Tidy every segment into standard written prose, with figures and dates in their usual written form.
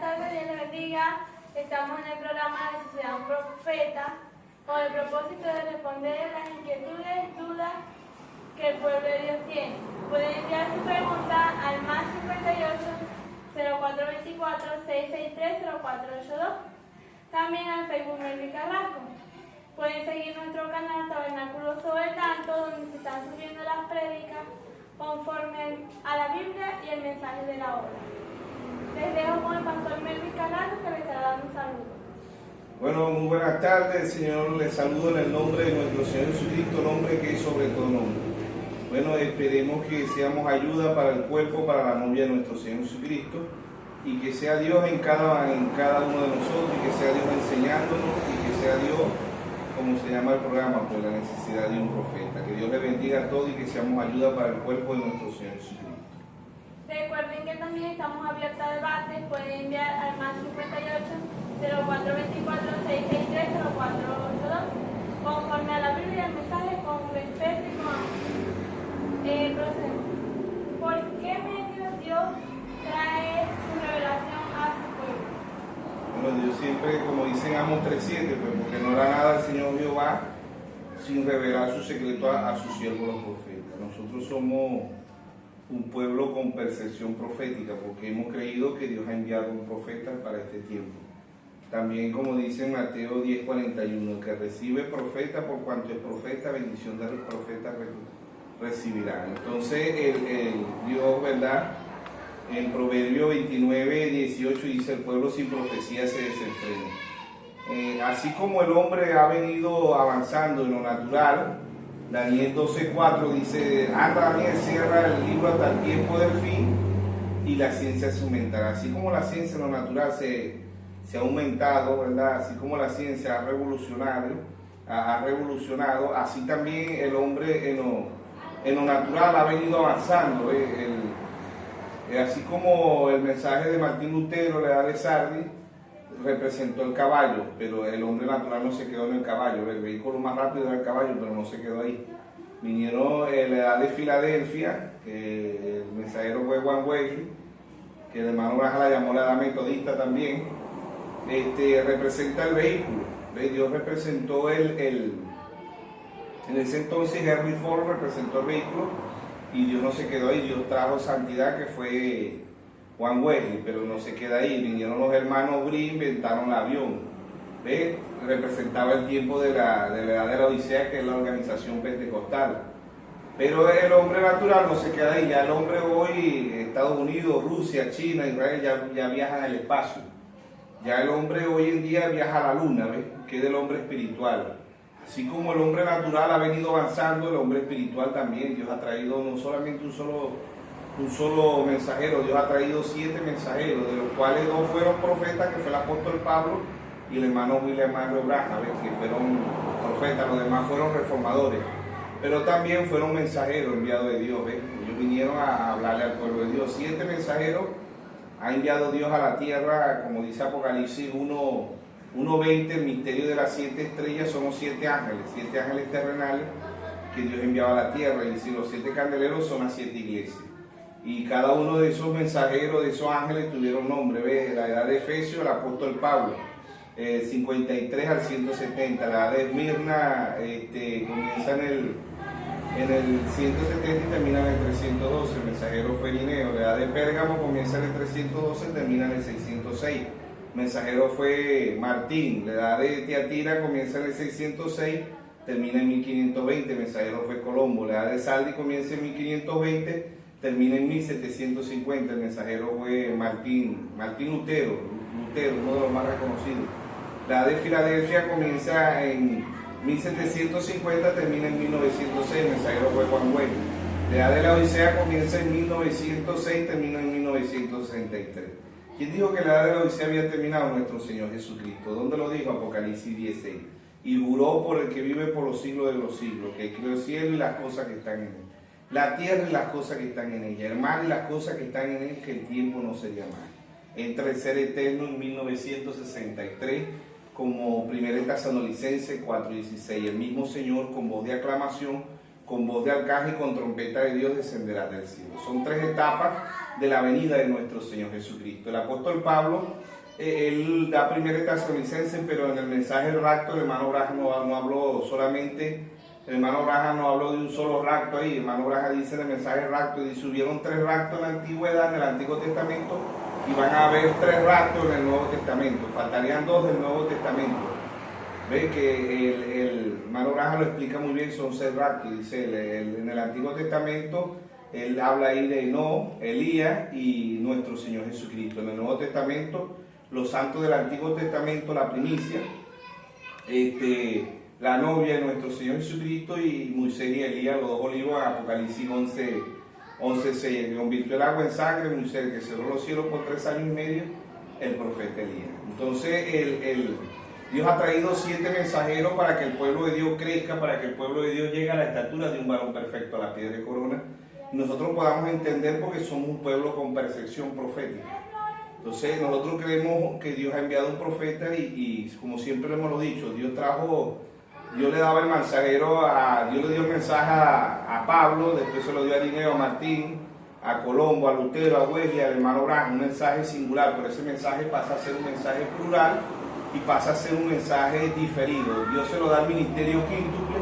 tardes, Dios les bendiga. Estamos en el programa de Sociedad Un Profeta con el propósito de responder las inquietudes, dudas que el pueblo de Dios tiene. Pueden enviar su pregunta al más 58 0424 663 0482. También al Facebook Melvin Carrasco. Pueden seguir nuestro canal Tabernáculo Sobre el Canto, donde se están subiendo las prédicas conforme a la Biblia y el mensaje de la obra. Les dejo con el pastor Melvin Carrasco, que les estará dando un saludo. Bueno, muy buenas tardes, Señor. Les saludo en el nombre de nuestro Señor Jesucristo, nombre que es sobre todo nombre. Bueno, esperemos que seamos ayuda para el cuerpo, para la novia de nuestro Señor Jesucristo, y que sea Dios en cada uno de nosotros, y que sea Dios enseñándonos, y que sea Dios, como se llama el programa, por la necesidad de un profeta. Que Dios le bendiga a todos y que seamos ayuda para el cuerpo de nuestro Señor Jesucristo. Recuerden que también estamos abiertos a debates. Pueden enviar al más 58 0424 663 0482 conforme a la Biblia y el mensaje, con respeto y con amor. Procedemos. ¿Por qué medio Dios trae su revelación a su pueblo? Bueno, Dios siempre, como dicen Amos 3:7, pues porque no hará nada el Señor Jehová sin revelar su secreto a sus siervos los profetas. Nosotros somos un pueblo con percepción profética, porque hemos creído que Dios ha enviado un profeta para este tiempo. También, como dice en Mateo 10:41, el que recibe profeta, por cuanto es profeta, bendición del profeta recibirá. Entonces, el Dios, ¿verdad? En Proverbio 29:18 dice: el pueblo sin profecía se desenfrena. Así como el hombre ha venido avanzando en lo natural, Daniel 12:4 dice: anda, Daniel, cierra el libro hasta el tiempo del fin y la ciencia se aumentará. Así como la ciencia en lo natural se ha aumentado, ¿verdad? Así como la ciencia ha revolucionado, así también el hombre en lo natural ha venido avanzando. Así como el mensaje de Martín Lutero, la edad de Sardi, representó el caballo, pero el hombre natural no se quedó en el caballo. El vehículo más rápido era el caballo, pero no se quedó ahí. Vinieron en la edad de Filadelfia, que el mensajero fue Juan Wesley, que el hermano Braja la llamó la edad metodista también. Representa el vehículo. Dios representó en ese entonces Henry Ford representó el vehículo, y Dios no se quedó ahí. Dios trajo santidad, que fue Juan Wesley, pero no se queda ahí. Vinieron los hermanos Brin, inventaron el avión. Representaba el tiempo de la edad de la Odisea, que es la organización pentecostal. Pero el hombre natural no se queda ahí. Ya el hombre hoy, Estados Unidos, Rusia, China, Israel, ya viajan al espacio. Ya el hombre hoy en día viaja a la luna, que es del hombre espiritual. Así como el hombre natural ha venido avanzando, el hombre espiritual también. Dios ha traído no solamente un solo mensajero, Dios ha traído 7 mensajeros, de los cuales 2 fueron profetas, que fue el apóstol Pablo y el hermano William Mario Branham, que fueron profetas. Los demás fueron reformadores, pero también fueron mensajeros enviados de Dios. Ellos vinieron a hablarle al pueblo de Dios. 7 mensajeros ha enviado Dios a la tierra, como dice Apocalipsis 1:20, el misterio de las 7 estrellas son los 7 ángeles terrenales que Dios enviaba a la tierra, y si los 7 candeleros son las 7 iglesias. Y cada uno de esos mensajeros, de esos ángeles, tuvieron nombre. La edad de Efesios, el apóstol Pablo, 53 al 170. La edad de Esmirna comienza en el 170 y termina en el 312. El mensajero fue Irineo. La edad de Pérgamo comienza en el 312 y termina en el 606. El mensajero fue Martín. La edad de Tiatira comienza en el 606, termina en 1520. El mensajero fue Colombo. La edad de Saldi comienza en 1520, termina en 1750. El mensajero fue Martín Lutero, uno de los más reconocidos. La edad de Filadelfia comienza en 1750, termina en 1906. El mensajero fue Juan Wesley. La edad de la Odisea comienza en 1906, termina en 1963. ¿Quién dijo que la edad de la Odisea había terminado? Nuestro Señor Jesucristo. ¿Dónde lo dijo? Apocalipsis 10:6. Y juró por el que vive por los siglos de los siglos, que creó el cielo y las cosas que están en él, la tierra y las cosas que están en ella, el mar y las cosas que están en él, que el tiempo no sería más. Entra el ser eterno en 1963, como 1 Tesalonicenses 4:16. El mismo Señor, con voz de aclamación, con voz de arcángel y con trompeta de Dios, descenderá del cielo. Son 3 etapas de la venida de nuestro Señor Jesucristo. El apóstol Pablo, él da primero Tesalonicenses, pero en el mensaje del rapto el hermano Branham no habló solamente, el hermano Branham no habló de un solo rapto ahí. El hermano Branham dice en el mensaje del rapto, dice, hubieron 3 raptos en la antigüedad, en el Antiguo Testamento, y van a haber 3 raptos en el Nuevo Testamento, faltarían 2 del Nuevo Testamento. Ve que el hermano Branham lo explica muy bien, son 6 raptos, dice, en el Antiguo Testamento, él habla ahí de Enoc, Elías y nuestro Señor Jesucristo. En el Nuevo Testamento, los santos del Antiguo Testamento, la primicia, la novia de nuestro Señor Jesucristo, y Moisés y Elías, los 2 olivos, en Apocalipsis 11:6, que convirtió el agua en sangre, Moisés, que cerró los cielos por 3 años y medio, el profeta Elías. Entonces, Dios ha traído 7 mensajeros para que el pueblo de Dios crezca, para que el pueblo de Dios llegue a la estatura de un varón perfecto, a la piedra de corona, y nosotros podamos entender porque somos un pueblo con percepción profética. Entonces nosotros creemos que Dios ha enviado un profeta y como siempre lo hemos dicho, Dios le daba el mensajero, Dios le dio el mensaje a Pablo, después se lo dio a Irineo, a Martín, a Colombo, a Lutero, a Wesley, al hermano Branham, un mensaje singular, pero ese mensaje pasa a ser un mensaje plural y pasa a ser un mensaje diferido. Dios se lo da al ministerio quíntuple,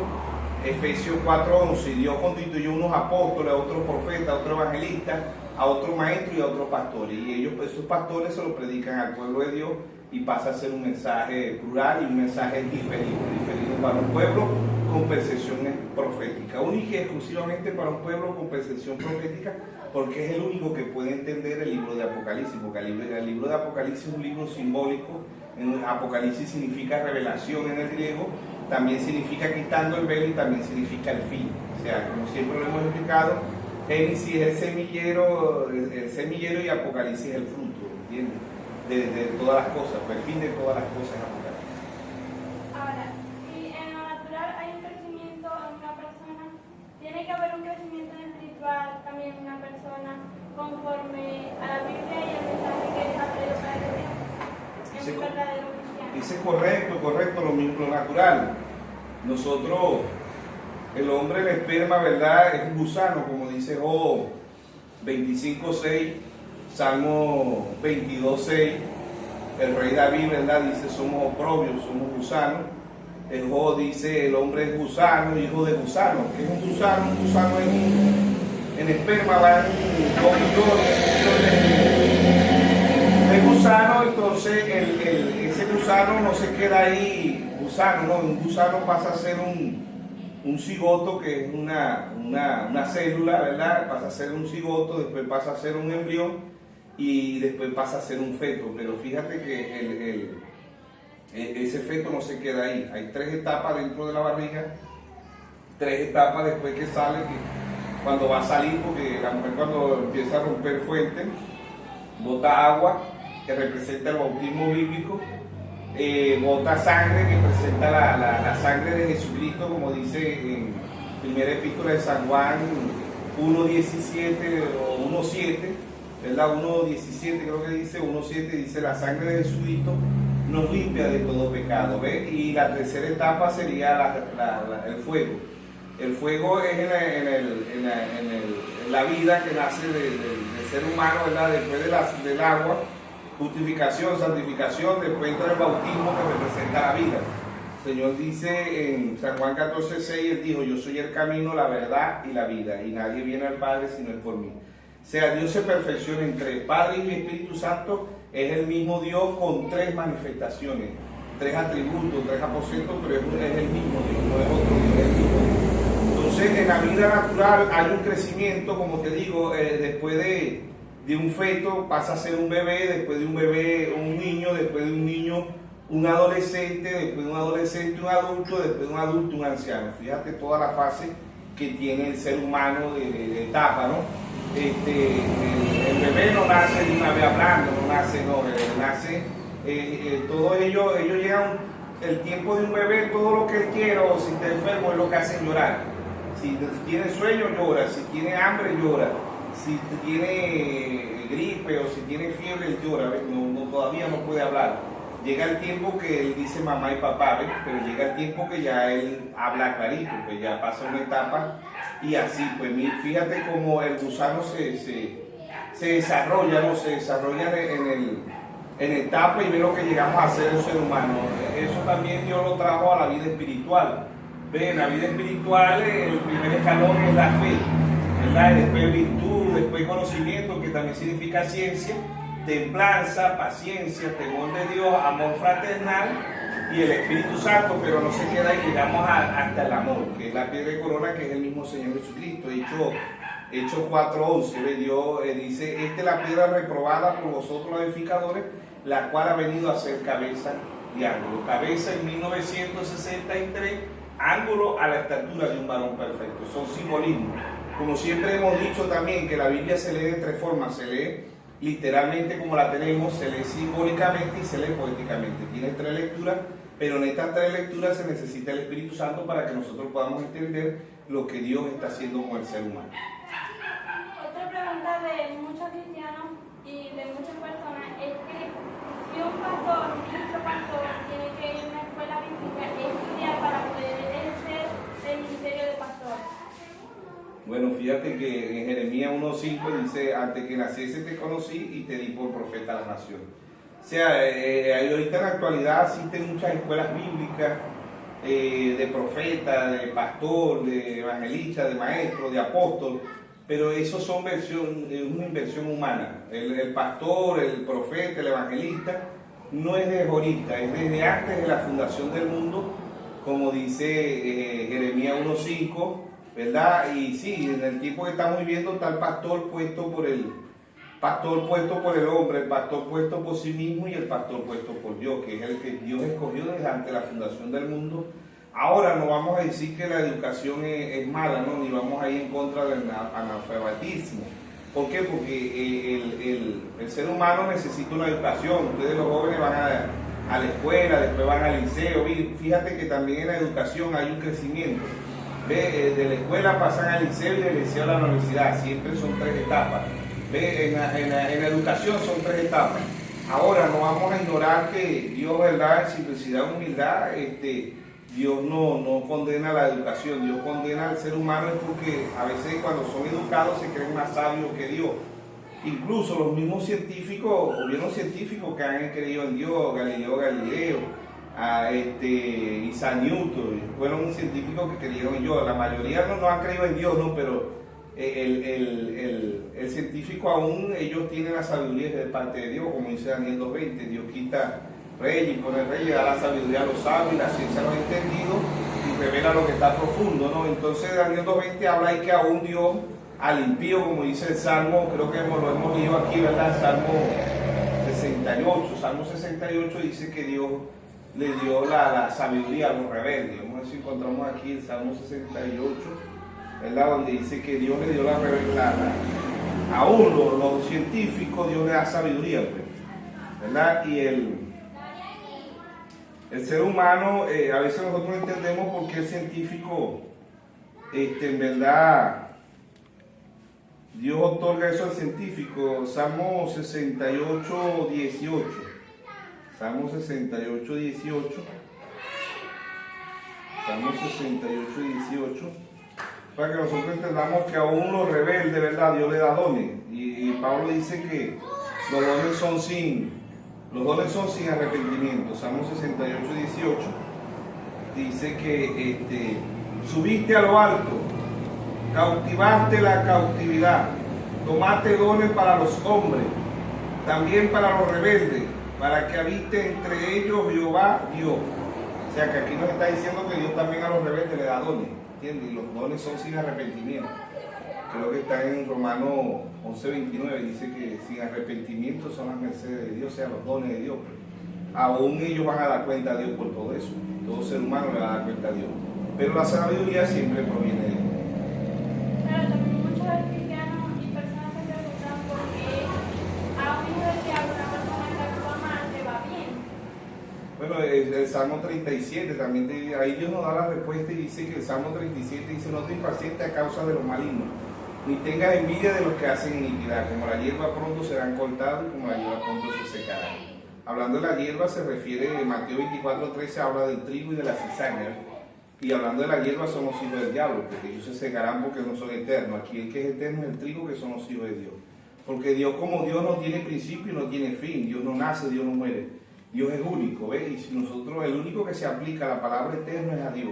Efesios 4:11, Dios constituyó unos apóstoles, a otros profetas, a otros evangelistas, a otros maestros y a otros pastores, y ellos, pues, esos pastores se lo predican al pueblo de Dios y pasa a ser un mensaje plural y un mensaje diferido para un pueblo con percepción profética, única y exclusivamente para un pueblo con percepción profética, porque es el único que puede entender el libro de Apocalipsis, porque el libro de Apocalipsis es un libro simbólico. En Apocalipsis significa revelación en el griego, también significa quitando el velo y también significa el fin. O sea, como siempre lo hemos explicado, Génesis es el semillero y Apocalipsis es el fruto, ¿entiendes? De todas las cosas, pues el fin de todas las cosas es Apocalipsis. Ahora, si en lo natural hay un crecimiento en una persona, tiene que haber un crecimiento espiritual también en una persona conforme a la Biblia y el mensaje que ha traído para Dios. Es un verdadero cristiano. Dice correcto, lo natural. Nosotros, el hombre, el esperma, ¿verdad? Es un gusano, como dice Job 25:6, Salmo 22:6. El rey David, ¿verdad? Dice, somos oprobios, somos gusanos. El Job dice, el hombre es gusano, hijo de gusano. ¿Qué es un gusano? Un gusano en esperma van 2 millones de gusanos. Entonces ese gusano no se queda ahí gusano, no, un gusano pasa a ser un cigoto, que es una célula, ¿verdad? Pasa a ser un cigoto, después pasa a ser un embrión y después pasa a ser un feto. Pero fíjate que ese feto no se queda ahí. Hay 3 etapas dentro de la barriga, 3 etapas después que sale, que cuando va a salir, porque la mujer cuando empieza a romper fuente, bota agua, que representa el bautismo bíblico, bota sangre, que representa la sangre de Jesucristo, como dice en primera epístola de San Juan 1:17 o 1:7, ¿verdad? 1:17 creo que dice, 1:7 dice, la sangre de Jesucristo nos limpia de todo pecado, ¿ves? Y la tercera etapa sería el fuego. El fuego es en la vida que nace del ser humano, ¿verdad? Después del agua, justificación, santificación, después entra el bautismo, que representa la vida. El Señor dice en San Juan 14:6, Él dijo, yo soy el camino, la verdad y la vida, y nadie viene al Padre si no es por mí. O sea, Dios se perfecciona entre Padre, Hijo y Espíritu Santo, es el mismo Dios con 3 manifestaciones, 3 atributos, 3 aposentos, pero es el mismo Dios, no es otro Dios, es el mismo Dios. Entonces, en la vida natural hay un crecimiento, como te digo, después de un feto pasa a ser un bebé, después de un bebé un niño, después de un niño un adolescente, después de un adolescente un adulto, después de un adulto un anciano. Fíjate toda la fase que tiene el ser humano de etapa, ¿no? El bebé no nace de una vez hablando, nace, todos ellos llegan el tiempo de un bebé, todo lo que él quiere, o si está enfermo es lo que hacen llorar. Si tiene sueño llora, si tiene hambre llora, si tiene gripe o si tiene fiebre él llora, todavía no puede hablar. Llega el tiempo que él dice mamá y papá, ¿ves? Pero llega el tiempo que ya él habla clarito, pues ya pasa una etapa y así, pues fíjate cómo el gusano se se desarrolla, ¿no? Se desarrolla en etapa y ve lo que llegamos a ser el ser humano. Eso también Dios lo trajo a la vida espiritual. Ve, en la vida espiritual el primer escalón es la fe, ¿verdad? Después virtud, después conocimiento, que también significa ciencia, templanza, paciencia, temor de Dios, amor fraternal y el Espíritu Santo, pero no se queda ahí, llegamos hasta el amor, que es la piedra de corona, que es el mismo Señor Jesucristo. Hechos 4:11, Dios dice, esta es la piedra reprobada por vosotros los edificadores, la cual ha venido a ser cabeza de ángulo. Cabeza en 1963, ángulo a la estatura de un varón perfecto. Son simbolismos. Como siempre hemos dicho también que la Biblia se lee de tres formas, se lee literalmente como la tenemos, se lee simbólicamente y se lee poéticamente. Tiene tres lecturas, pero en estas tres lecturas se necesita el Espíritu Santo para que nosotros podamos entender lo que Dios está haciendo con el ser humano. Otra pregunta de muchos cristianos y de muchas personas es que si un pastor, un ministro pastor, tiene que ir a una escuela bíblica y estudiar para poder ejercer el ministerio de pastor. Bueno, fíjate que en Jeremías 1:5 dice, antes que naciese te conocí y te di por profeta a la nación. O sea, ahorita en la actualidad existen muchas escuelas bíblicas de profeta, de pastor, de evangelista, de maestro, de apóstol, pero eso son es una inversión humana. El pastor, el profeta, el evangelista no es de ahorita, es desde antes de la fundación del mundo, como dice Jeremías 1:5, ¿verdad? Y sí, en el tiempo que estamos viviendo está el pastor puesto por el hombre, el pastor puesto por sí mismo y el pastor puesto por Dios, que es el que Dios escogió desde antes de la fundación del mundo. Ahora no vamos a decir que la educación es mala, ¿no? Ni vamos a ir en contra del analfabetismo. ¿Por qué? Porque el ser humano necesita una educación. Ustedes los jóvenes van a la escuela, después van al liceo. Fíjate que también en la educación hay un crecimiento. De la escuela pasan al liceo y del liceo a la universidad. Siempre son tres etapas. En la educación son tres etapas. Ahora no vamos a ignorar que Dios, ¿verdad? En simplicidad, humildad, Dios no condena la educación. Dios condena al ser humano es porque a veces cuando son educados se creen más sabios que Dios. Incluso los mismos científicos, gobiernos científicos que han creído en Dios, Galileo Galileo, Isaac Newton, fueron científicos que creyeron en Dios. La mayoría no han creído en Dios, ¿no? Pero el científico aún, ellos tienen la sabiduría de parte de Dios, como dice Daniel 2:20, Dios quita reyes y pone reyes, da la sabiduría a los sabios y la ciencia a los entendidos y revela lo que está profundo, ¿no? Entonces Daniel 2:20 habla ahí que aún Dios al impío, como dice el Salmo, creo que lo hemos leído aquí, ¿verdad? Salmo 68 dice que Dios le dio la sabiduría a los rebeldes. Vamos a ver si encontramos aquí el Salmo 68, ¿verdad? Donde dice que Dios le dio la rebelión. Aún los científicos, Dios le da sabiduría, pues, ¿verdad? Y el ser humano, a veces nosotros no entendemos por qué el científico, en verdad, Dios otorga eso al científico. Salmo 68:18. Salmo 68:18. Salmo 68:18. Para que nosotros entendamos que aún los rebeldes, ¿verdad? Dios le da dones. Y Pablo dice que los dones son sin arrepentimiento. Salmo 68:18 dice que subiste a lo alto, cautivaste la cautividad, tomaste dones para los hombres, también para los rebeldes, para que habite entre ellos Jehová Dios. O sea que aquí nos está diciendo que Dios también a los rebeldes le da dones, ¿entiendes? Y los dones son sin arrepentimiento. Creo que está en Romanos 11:29, dice que sin arrepentimiento son las mercedes de Dios, o sea, los dones de Dios. Aún ellos van a dar cuenta a Dios por todo eso. Todo ser humano le va a dar cuenta a Dios. Pero la sabiduría siempre proviene de Dios. Pero también muchos cristianos y personas se preguntan por qué a un hijo del diablo, una persona que actúa mal, le va bien. Bueno, el Salmo 37 también, ahí Dios nos da la respuesta y dice que el Salmo 37 dice: no te impacientes a causa de los malignos, ni tengas envidia de los que hacen iniquidad, como la hierba pronto serán cortados y como la hierba pronto se secarán. Hablando de la hierba se refiere, en Mateo 24:13 habla del trigo y de la cizaña, y hablando de la hierba son los hijos del diablo, porque ellos se secarán porque no son eternos. Aquí el que es eterno es el trigo, que son los hijos de Dios. Porque Dios como Dios no tiene principio y no tiene fin. Dios no nace, Dios no muere. Dios es único, ¿ves? Y si nosotros, el único que se aplica a la palabra eterna es a Dios.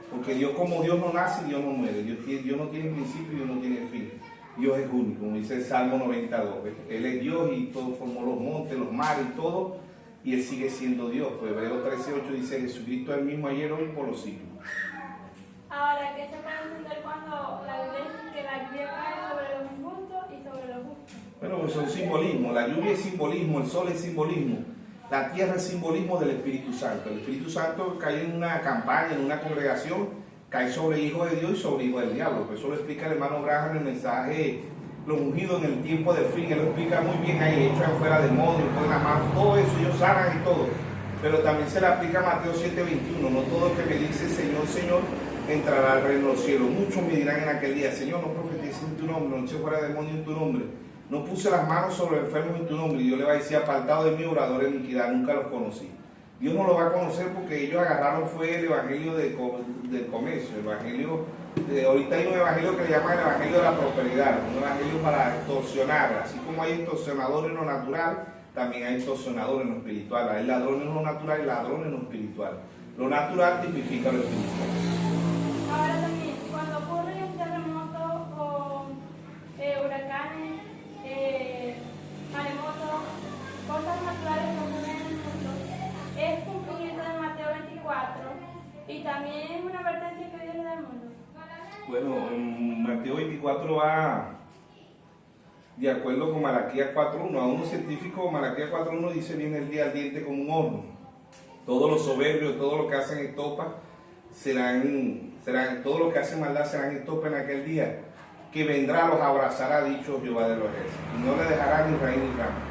Porque Dios como Dios no nace, Dios no muere. Dios no tiene principio y Dios no tiene fin. Dios es único, como dice el Salmo 92. ¿Ves? Él es Dios y todo formó los montes, los mares y todo. Y Él sigue siendo Dios. Pues Hebreos 13:8 dice, Jesucristo es el mismo ayer, hoy y por los siglos. Ahora, ¿qué se puede entender cuando la Biblia dice que la lluvia cae sobre los injustos y sobre los justos? Bueno, pues son simbolismos. La lluvia es simbolismo, el sol es simbolismo. La tierra es simbolismo del Espíritu Santo. El Espíritu Santo cae en una campaña, en una congregación, cae sobre hijos de Dios y sobre hijos del diablo. Pues eso lo explica el hermano Graham en el mensaje Los ungidos en el tiempo del fin. Él lo explica muy bien ahí, echan fuera demonios, ponen las manos, todo eso, ellos sanan y todo. Pero también se le aplica a Mateo 7:21. No todo el que me dice Señor, Señor, entrará al reino de los cielos. Muchos me dirán en aquel día, Señor, no profetice en tu nombre, no eché fuera demonios en tu nombre. No puse las manos sobre los enfermos en tu nombre. Y Dios le va a decir, apartado de mí, orador de iniquidad, nunca los conocí. Dios no los va a conocer porque ellos agarraron fue el evangelio del comercio, el evangelio, ahorita hay un evangelio que le llaman el evangelio de la prosperidad, un evangelio para extorsionar. Así como hay extorsionadores en lo natural, también hay extorsionadores en lo espiritual. Hay ladrones en lo natural y ladrones en lo espiritual. Lo natural tipifica lo espiritual. Ahora también, cuando ocurre un terremoto o huracanes, maremotos, cosas naturales que ocurren en el mundo, es cumplimiento de Mateo 24 y también es una advertencia que Dios le da al mundo. Bueno, en Mateo 24 va de acuerdo con Malaquías 4:1. A unos científicos, Malaquías 4:1 dice, viene el día ardiente como un horno. Todos los soberbios, todos los que hacen estopa, todos los que hacen maldad serán estopa en aquel día, que vendrá, los abrazará, dicho Jehová de los ejércitos, y no le dejará ni raíz ni rama.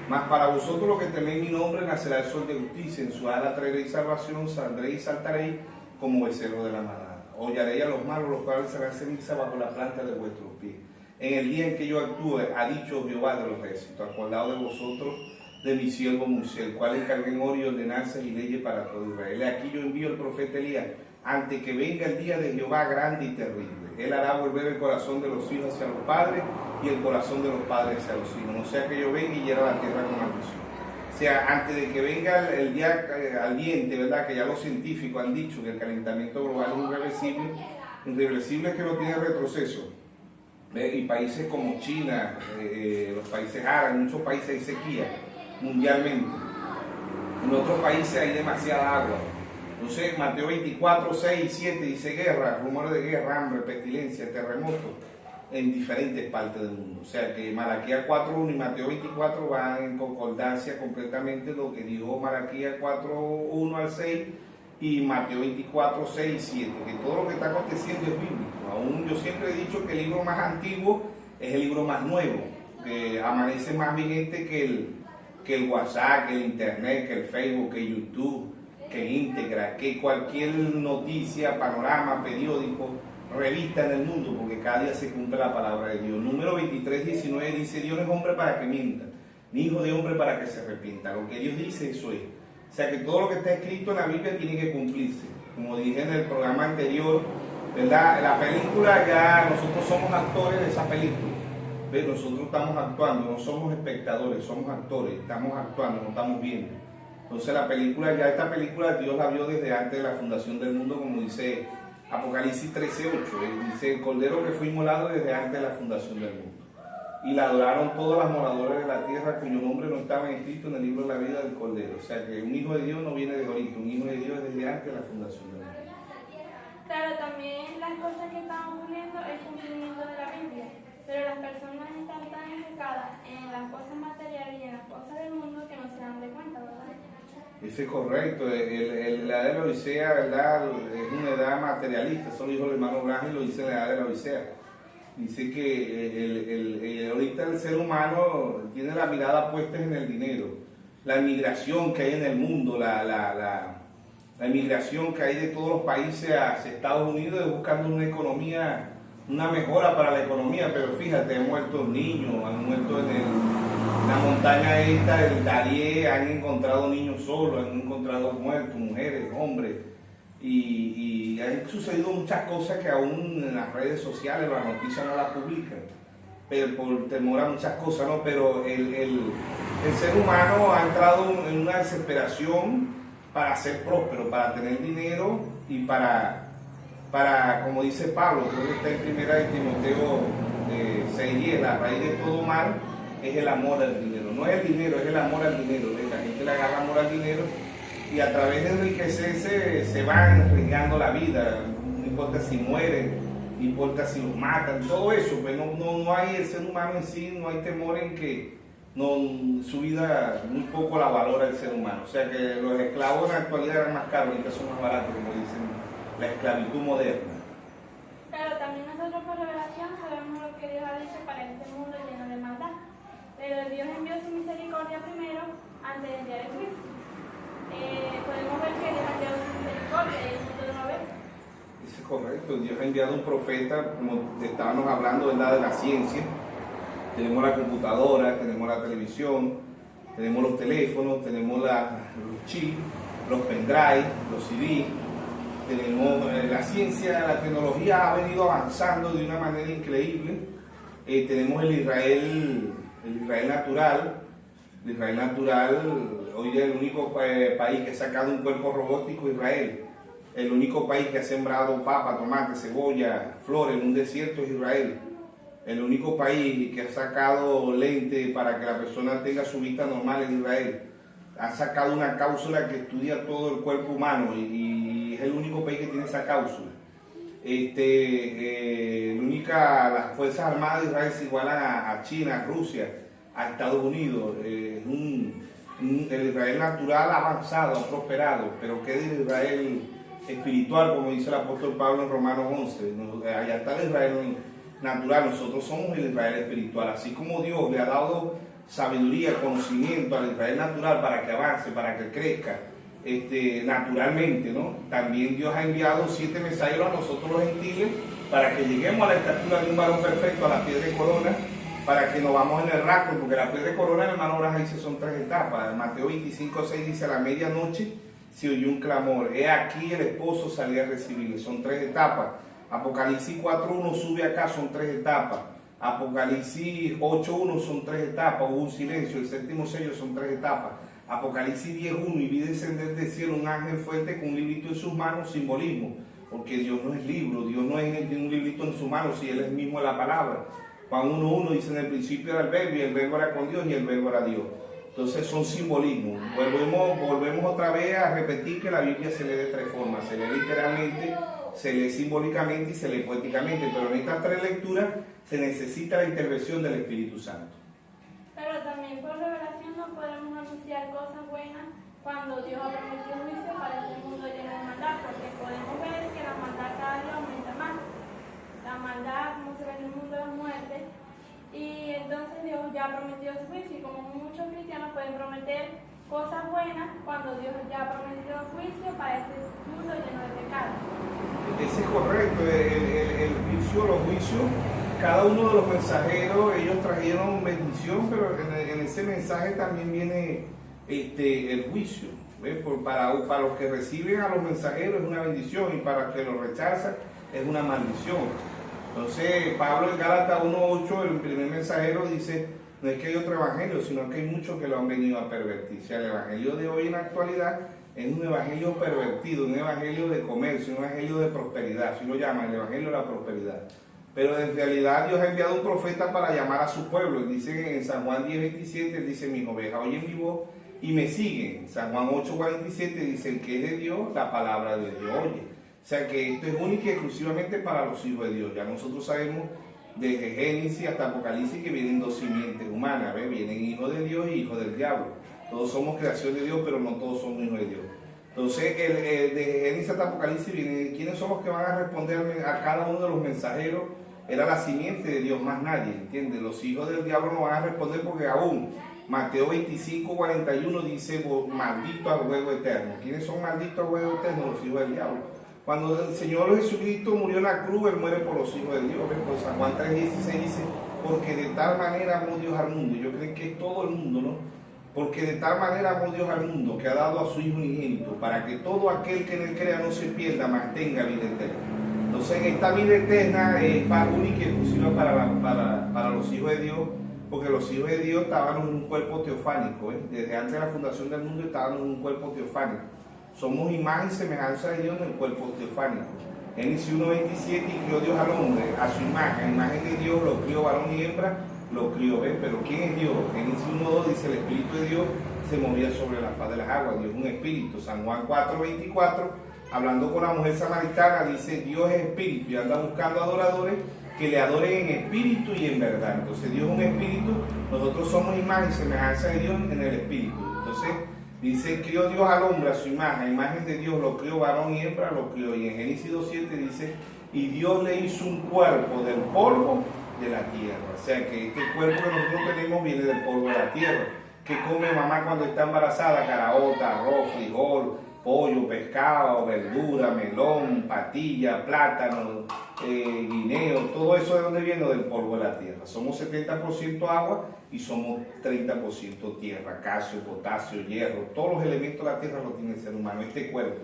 Mas para vosotros los que teméis mi nombre, nacerá el sol de justicia, en su ala traeréis salvación, saldréis y saltaréis como becerro de la manada. Hollaréis a los malos, los cuales serán ceniza bajo la planta de vuestros pies. En el día en que yo actúe, ha dicho Jehová de los ejércitos, acordado de vosotros, de mi siervo Moisés, el cual encargué en oro y ordenanzas y leyes para todo Israel. Aquí yo envío el profeta Elías, antes que venga el día de Jehová grande y terrible. Él hará volver el corazón de los hijos hacia los padres y el corazón de los padres hacia los hijos. No sea que yo venga y hiera la tierra con maldición. O sea, antes de que venga el día ardiente, ¿verdad? Que ya los científicos han dicho que el calentamiento global es irreversible es que no tiene retroceso. Y países como China, los países árabes, en muchos países hay sequía mundialmente. En otros países hay demasiada agua. Entonces, Mateo 24, 6 y 7 dice guerra, rumores de guerra, hambre, pestilencia, terremotos en diferentes partes del mundo. O sea que Malaquías 4.1 y Mateo 24 van en concordancia completamente lo que dijo Malaquías 4.1 al 6 y Mateo 24, 6 y 7, que todo lo que está aconteciendo es bíblico. Aún yo siempre he dicho que el libro más antiguo es el libro más nuevo, que amanece más vigente que el WhatsApp, que el Internet, que el Facebook, que YouTube, que íntegra, que cualquier noticia, panorama, periódico, revista en el mundo, porque cada día se cumple la palabra de Dios. Número 23, 19 dice, Dios no es hombre para que mienta, ni hijo de hombre para que se arrepienta. Lo que Dios dice, eso es. O sea que todo lo que está escrito en la Biblia tiene que cumplirse. Como dije en el programa anterior, ¿verdad? La película ya, nosotros somos actores de esa película. ¿Ves? Nosotros estamos actuando, no somos espectadores, somos actores, estamos actuando, no estamos viendo. Entonces la película, ya esta película Dios la vio desde antes de la fundación del mundo, como dice Apocalipsis 13:8. Dice, el cordero que fue inmolado desde antes de la fundación del mundo. Y la adoraron todos los moradores de la tierra cuyo nombre no estaba inscrito en el libro de la vida del cordero. O sea que un hijo de Dios no viene de ahorita, un hijo de Dios es desde antes de la fundación del mundo. Claro, también las cosas que están ocurriendo es cumplimiento de la Biblia, pero las personas están tan enfocadas en las cosas materiales y en las cosas del mundo que no se dan de cuenta, ¿verdad? Eso es correcto. La edad de la Odisea, ¿verdad? Es una edad materialista. Eso lo dijo el hermano Graham y lo dice en la edad de la Odisea. Dice que ahorita el ser humano tiene la mirada puesta en el dinero. La inmigración que hay en el mundo, la inmigración que hay de todos los países hacia Estados Unidos es buscando una economía, una mejora para la economía. Pero fíjate, han muerto niños, han muerto en la montaña esta del Darién, han encontrado niños solos, han encontrado muertos, mujeres, hombres. Y han sucedido muchas cosas que aún en las redes sociales, las noticias no las publican. por temor a muchas cosas, ¿no? Pero el ser humano ha entrado en una desesperación para ser próspero, para tener dinero y para como dice Pablo, creo que está en primera de Timoteo 6:10, la raíz de todo mal es el amor al dinero. No es el dinero, es el amor al dinero. La gente le agarra amor al dinero y a través de enriquecerse se van arriesgando la vida, no importa si mueren, no importa si los matan, todo eso, pues no hay el ser humano en sí, no hay temor en que su vida muy poco la valora el ser humano. O sea que los esclavos en la actualidad eran más caros y que son más baratos, como dicen, la esclavitud moderna. Pero también nosotros por revelación sabemos lo que Dios ha dicho para este mundo lleno de maldad. Pero Dios envió su misericordia primero antes de enviar el juicio. Podemos ver que Dios ha enviado su misericordia y el mundo no lo ve. Eso es correcto. Dios ha enviado un profeta, como estábamos hablando, ¿verdad?, de la ciencia. Tenemos la computadora, tenemos la televisión, tenemos los teléfonos, tenemos los chips, los pendrive, los CD. Tenemos la ciencia, la tecnología ha venido avanzando de una manera increíble. Tenemos el Israel natural. El Israel natural, hoy es el único país que ha sacado un cuerpo robótico, Israel. El único país que ha sembrado papa, tomate, cebolla, flores en un desierto es Israel. El único país que ha sacado lente para que la persona tenga su vista normal es Israel. Ha sacado una cápsula que estudia todo el cuerpo humano y es el único país que tiene esa cápsula. Las Fuerzas Armadas de Israel se igualan a China, a Rusia, a Estados Unidos. El Israel natural ha avanzado, ha prosperado, pero ¿qué es el Israel espiritual, como dice el apóstol Pablo en Romanos 11? Allá está el Israel natural, nosotros somos el Israel espiritual. Así como Dios le ha dado sabiduría, conocimiento al Israel natural para que avance, para que crezca naturalmente, ¿no? También Dios ha enviado 7 mensajeros a nosotros los gentiles para que lleguemos a la estatura de un varón perfecto, a la piedra de corona, para que nos vamos en el rapto, porque la piedra de corona, hermano Abraham, dice son 3 etapas. Mateo 25:6 dice: a la medianoche se oyó un clamor, he aquí el esposo salía a recibirle. Son 3 etapas. Apocalipsis 4:1 sube acá, son 3 etapas. Apocalipsis 8:1 son 3 etapas, hubo un silencio. El 7º sello son 3 etapas. Apocalipsis 10:1 y vi descender del cielo un ángel fuerte con un librito en sus manos, simbolismo, porque Dios no es libro, Dios no es un librito en sus manos, si Él es mismo la palabra. Juan 1:1 dice: en el principio era el verbo y el verbo era con Dios y el verbo era Dios. Entonces son simbolismos. Volvemos otra vez a repetir que la Biblia se lee de 3 formas: se lee literalmente, se lee simbólicamente y se lee poéticamente, pero en estas 3 lecturas se necesita la intervención del Espíritu Santo. Pero también por revelación no podemos anunciar cosas buenas cuando Dios ha prometido juicio para este mundo lleno de maldad, porque podemos ver que la maldad cada día aumenta más. La maldad, como se ve en el mundo de la muerte, y entonces Dios ya ha prometido su juicio, y como muchos cristianos pueden prometer cosas buenas cuando Dios ya ha prometido juicio para este mundo lleno de pecado. Ese es correcto, los juicios, cada uno de los mensajeros, ellos trajeron bendición, pero en ese mensaje también viene el juicio. Para los que reciben a los mensajeros es una bendición y para los que los rechazan es una maldición. Entonces Pablo en Gálatas 1:8, el primer mensajero, dice: no es que hay otro evangelio, sino que hay muchos que lo han venido a pervertir. O sea, el evangelio de hoy en la actualidad es un evangelio pervertido, un evangelio de comercio, un evangelio de prosperidad, así lo llaman, el evangelio de la prosperidad. Pero en realidad Dios ha enviado un profeta para llamar a su pueblo. Él dice en San Juan 10:27, él dice: mis ovejas oyen mi voz y me siguen. San Juan 8:47 dice: el que es de Dios, la palabra de Dios oye. O sea que esto es único y exclusivamente para los hijos de Dios. Ya nosotros sabemos desde Génesis hasta Apocalipsis que vienen 2 simientes humanas, ¿ves? Vienen hijos de Dios y hijos del diablo. Todos somos creación de Dios, pero no todos somos hijos de Dios. Entonces, de Génesis hasta Apocalipsis viene: ¿quiénes son los que van a responderme a cada uno de los mensajeros? Era la simiente de Dios, más nadie, ¿entiendes? Los hijos del diablo no van a responder porque aún Mateo 25:41 dice: maldito al juego eterno. ¿Quiénes son malditos al juego eterno? Los hijos del diablo. Cuando el Señor Jesucristo murió en la cruz, Él muere por los hijos de Dios. Por San Juan 3:16 dice: porque de tal manera amó Dios al mundo. Yo creo que es todo el mundo, ¿no? Porque de tal manera amó Dios al mundo que ha dado a su Hijo unigénito, para que todo aquel que en Él crea no se pierda, mas tenga vida eterna. Entonces esta vida eterna es única y exclusiva para los hijos de Dios, porque los hijos de Dios estábamos en un cuerpo teofánico, ¿eh? Desde antes de la fundación del mundo estábamos en un cuerpo teofánico. Somos imagen y semejanza de Dios en el cuerpo teofánico. Génesis 1:27, y crió Dios al hombre a su imagen, a imagen de Dios lo crió, varón y hembra lo crió, ¿ves? Pero ¿quién es Dios? Génesis 1:2 dice, el Espíritu de Dios se movía sobre la faz de las aguas. Dios es un espíritu. San Juan 4:24, hablando con la mujer samaritana, dice, Dios es espíritu y anda buscando adoradores que le adoren en espíritu y en verdad. Entonces Dios es un espíritu, nosotros somos imagen y semejanza de Dios en el espíritu. Entonces dice, crió Dios al hombre a su imagen, a imagen de Dios lo crió, varón y hembra lo crió. Y en Génesis 2:7 dice, y Dios le hizo un cuerpo del polvo de la tierra. O sea que este cuerpo que nosotros tenemos viene del polvo de la tierra. ¿Qué come mamá cuando está embarazada? Caraota, arroz, frijol, pollo, pescado, verdura, melón, patilla, plátano, guineo, todo eso. ¿De dónde viene? Del polvo de la tierra. Somos 70% agua y somos 30% tierra, calcio, potasio, hierro, todos los elementos de la tierra los tiene el ser humano, este cuerpo,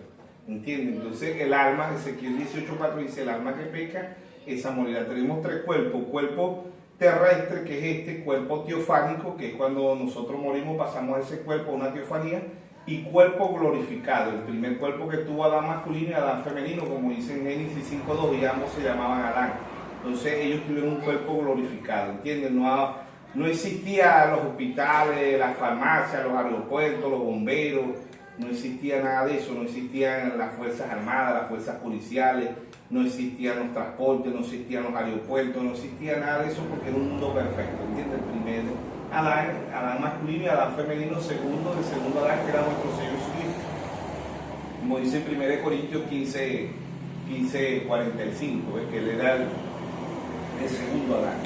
¿entienden? Entonces el alma, Ezequiel 18:4 dice, el alma que peca, esa morirá. Tenemos tres cuerpos, cuerpo terrestre, que es este cuerpo teofánico, que es cuando nosotros morimos, pasamos a ese cuerpo a una teofanía, y cuerpo glorificado, el primer cuerpo que tuvo Adán masculino y Adán femenino, como dice en Génesis 5:2, y ambos se llamaban Adán. Entonces ellos tuvieron un cuerpo glorificado, ¿entienden? No existían los hospitales, las farmacias, los aeropuertos, los bomberos, no existía nada de eso, no existían las fuerzas armadas, las fuerzas policiales, no existían los transportes, no existían los aeropuertos, no existía nada de eso porque era un mundo perfecto, ¿entiendes? El primero Adán masculino y Adán femenino, segundo, el segundo Adán que era nuestro Señor Jesucristo. Como dice en 1 Corintios 15:45, que él era el segundo Adán.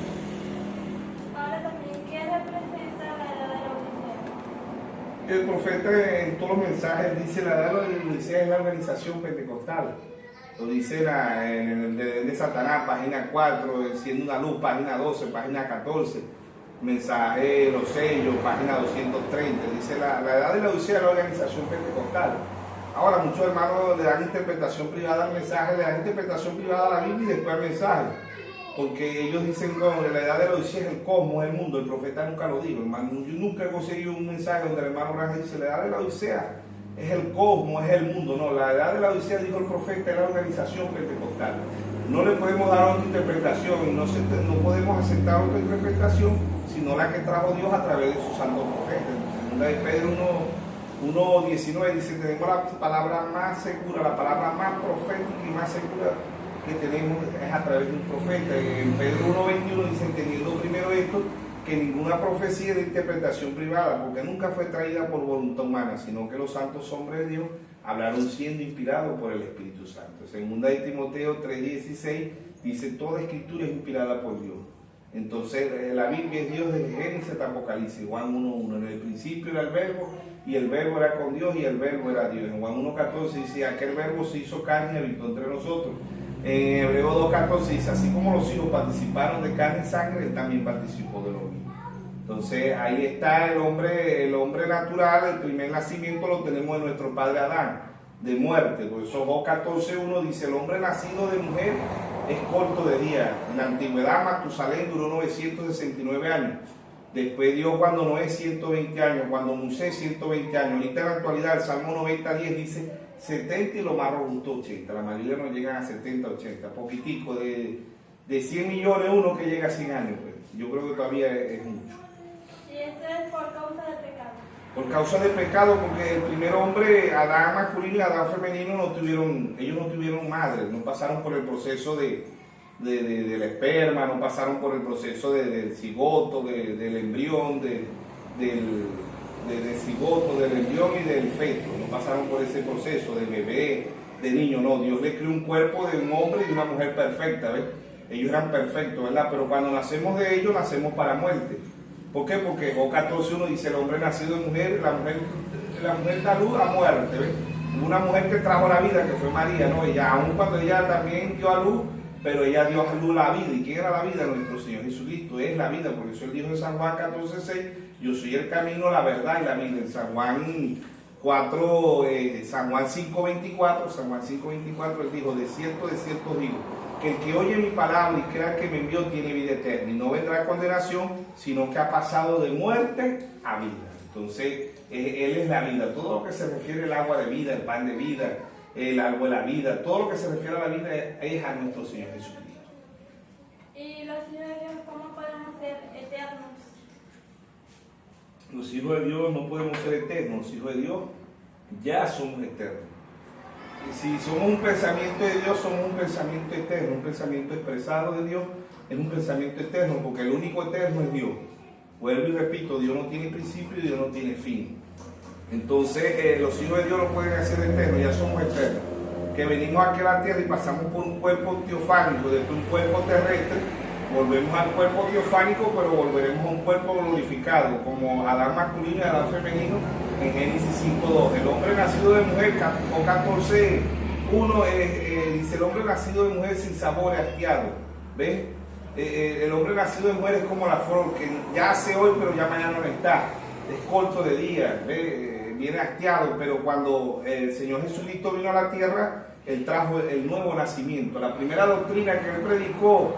Ahora también, ¿qué representa la edad de la Odisea? El profeta en todos los mensajes dice, la edad de la Odisea es la organización pentecostal. Lo dice en el de Satanás, página 4, Enciende una luz, página 12, página 14, mensaje Los sellos, página 230. Dice, la edad de la Odisea es la organización pentecostal. Ahora, muchos hermanos le dan interpretación privada al mensaje, le dan interpretación privada a la Biblia y después al mensaje. Porque ellos dicen, no, la edad de la Odisea es el cosmos, es el mundo. El profeta nunca lo dijo, hermano. Yo nunca he conseguido un mensaje donde el hermano Branham dice, la edad de la Odisea es el cosmos, es el mundo. No, la edad de la Odisea, dijo el profeta, es la organización pentecostal. No le podemos dar otra interpretación y no podemos aceptar otra interpretación, sino la que trajo Dios a través de sus santos profetas. En de Pedro 1:19 dice, tenemos la palabra más segura, la palabra más profética y más segura que tenemos es a través de un profeta. En Pedro 1:21 dice, entendiendo primero esto, que ninguna profecía de interpretación privada, porque nunca fue traída por voluntad humana, sino que los santos hombres de Dios hablaron siendo inspirados por el Espíritu Santo. Segunda de Timoteo 3:16 dice, toda escritura es inspirada por Dios. Entonces la Biblia es Dios desde Génesis hasta Apocalipsis. Juan 1:1, en el principio era el verbo, y el verbo era con Dios, y el verbo era Dios. En Juan 1:14 dice, aquel verbo se hizo carne y habitó entre nosotros. En Hebreo 2:14 dice, así como los hijos participaron de carne y sangre, él también participó de lo mismo. Entonces ahí está el hombre natural, el primer nacimiento lo tenemos de nuestro padre Adán, de muerte. Por eso Job 14:1 dice, el hombre nacido de mujer es corto de día. En la antigüedad Matusalén duró 969 años. Después Dios cuando Noé 120 años, cuando Moisés 120 años. Ahorita en la actualidad el Salmo 90:10 dice 70 y lo más robusto 80. La mayoría no llegan a 70, 80. Poquitico, de 100 millones uno que llega a 100 años. Pues. Yo creo que todavía es mucho. Y esto es por causa del pecado. Por causa del pecado, porque el primer hombre, Adán masculino y Adán femenino, ellos no tuvieron madre, no pasaron por el proceso del esperma, no pasaron por el proceso del cigoto, del embrión, del cigoto, del embrión y del feto, no pasaron por ese proceso de bebé, de niño, no. Dios le creó un cuerpo de un hombre y de una mujer perfecta, ¿ves? Ellos eran perfectos, ¿verdad? Pero cuando nacemos de ellos, nacemos para muerte. ¿Por qué? Porque Job 14:1 dice, el hombre nacido de mujer, la mujer da luz a muerte, ¿ves? Una mujer que trajo la vida, que fue María, ¿no? Ella, aun cuando ella también dio a luz, pero ella dio a luz la vida. ¿Y quién era la vida? Nuestro Señor Jesucristo es la vida. Por eso él dijo en San Juan 14:6, yo soy el camino, la verdad y la vida. En San Juan San Juan 5:24, él dijo, de cierto os digo, que el que oye mi palabra y crea que me envió tiene vida eterna y no vendrá a condenación, sino que ha pasado de muerte a vida. Entonces, Él es la vida. Todo lo que se refiere al agua de vida, el pan de vida, el árbol de la vida, todo lo que se refiere a la vida es a nuestro Señor Jesucristo. ¿Y los hijos de Dios cómo podemos ser eternos? Los hijos de Dios no podemos ser eternos, los hijos de Dios ya somos eternos. Y si somos un pensamiento de Dios, somos un pensamiento eterno, un pensamiento expresado de Dios es un pensamiento eterno, porque el único eterno es Dios. Vuelvo y repito, Dios no tiene principio y Dios no tiene fin. Entonces, los hijos de Dios no pueden ser eternos, ya somos eternos. Que venimos aquí a la tierra y pasamos por un cuerpo teofánico, después un cuerpo terrestre, volvemos al cuerpo teofánico, pero volveremos a un cuerpo glorificado, como Adán masculino y Adán femenino en Génesis 5:2. El hombre nacido de mujer, o 14:1, dice el hombre nacido de mujer sin sabor, hastiado. ¿Ves? El hombre nacido de mujer es como la flor, que ya hace hoy, pero ya mañana no está. Es corto de día, viene hastiado, pero cuando el Señor Jesucristo vino a la tierra, Él trajo el nuevo nacimiento. La primera doctrina que Él predicó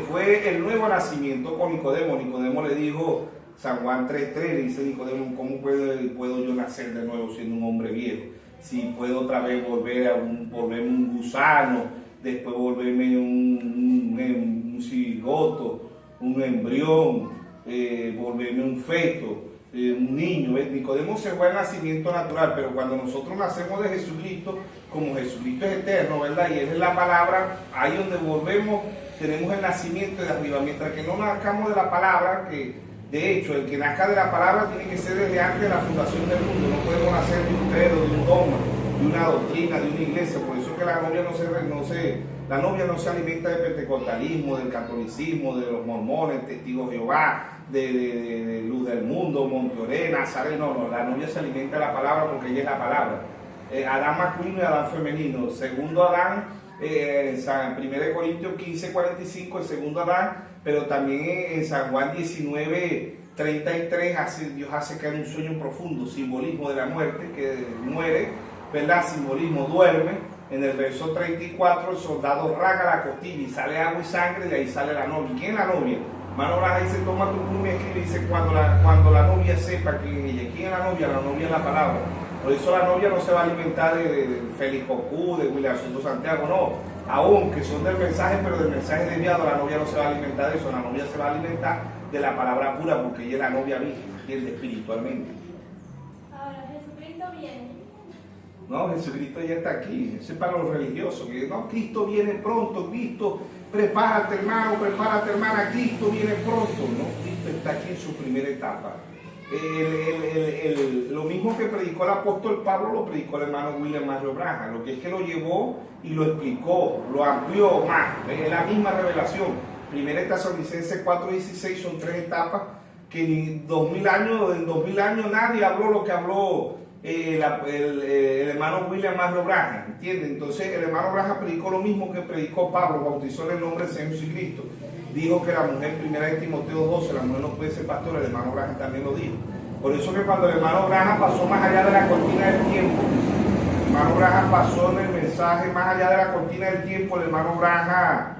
fue el nuevo nacimiento con Nicodemo. Nicodemo le dijo, San Juan 3:3, le dice Nicodemo, ¿cómo puedo yo nacer de nuevo siendo un hombre viejo? Si puedo otra vez volverme un gusano, después volverme un cigoto, un embrión, volverme un feto, un niño. Nicodemo se fue al nacimiento natural, pero cuando nosotros nacemos de Jesucristo, como Jesucristo es eterno, ¿verdad? Y Él es la palabra, ahí donde volvemos, tenemos el nacimiento de arriba. Mientras que no nazcamos de la palabra, que de hecho el que nazca de la palabra tiene que ser desde antes de la fundación del mundo. No podemos nacer de un credo, de un dogma, de una doctrina, de una iglesia. Por eso es que la novia no se alimenta de pentecostalismo, del catolicismo, de los mormones, testigos de Jehová, de Luz del Mundo, Monteoré, Nazaret. No, la novia se alimenta de la palabra porque ella es la palabra. Adán masculino y Adán femenino. Segundo Adán, en 1 Corintios 15:45, el segundo Adán, pero también en San Juan 19:33, Dios hace caer un sueño profundo, simbolismo de la muerte, que muere, ¿verdad? Simbolismo, duerme. En el verso 34, el soldado raga la costilla y sale agua y sangre, y de ahí sale la novia. ¿Quién es la novia? Mano Braja dice, toma tu pluma y escribe, dice, cuando la novia sepa quién es ella. ¿Quién es la novia? La novia es la palabra. Por eso la novia no se va a alimentar de Félix Cocú, de William Soto Santiago, no. Aunque son del mensaje, pero del mensaje desviado, la novia no se va a alimentar de eso. La novia se va a alimentar de la palabra pura, porque ella es la novia virgen, entiende, espiritualmente. Ahora, Jesucristo viene. No, Jesucristo ya está aquí. Eso es para los religiosos. Que no, Cristo viene pronto. Cristo, prepárate hermano, prepárate hermana. Cristo viene pronto. No, Cristo está aquí en su primera etapa. Lo mismo que predicó el apóstol Pablo lo predicó el hermano William Mario Braja. Lo que es que lo llevó y lo explicó, lo amplió más. Es la misma revelación. Primera Tesalonicenses 4:16 son 3 etapas que en 2000 años nadie habló lo que habló el hermano William Mario Braja, ¿entiendes? Entonces el hermano Braja predicó lo mismo que predicó Pablo, bautizó en el nombre del Señor Jesucristo. Dijo que la mujer, 1 Timoteo 12, la mujer no puede ser pastora, el hermano Braja también lo dijo. Por eso que cuando el hermano Braja pasó más allá de la cortina del tiempo, el hermano Braja pasó en el mensaje más allá de la cortina del tiempo, el hermano Braja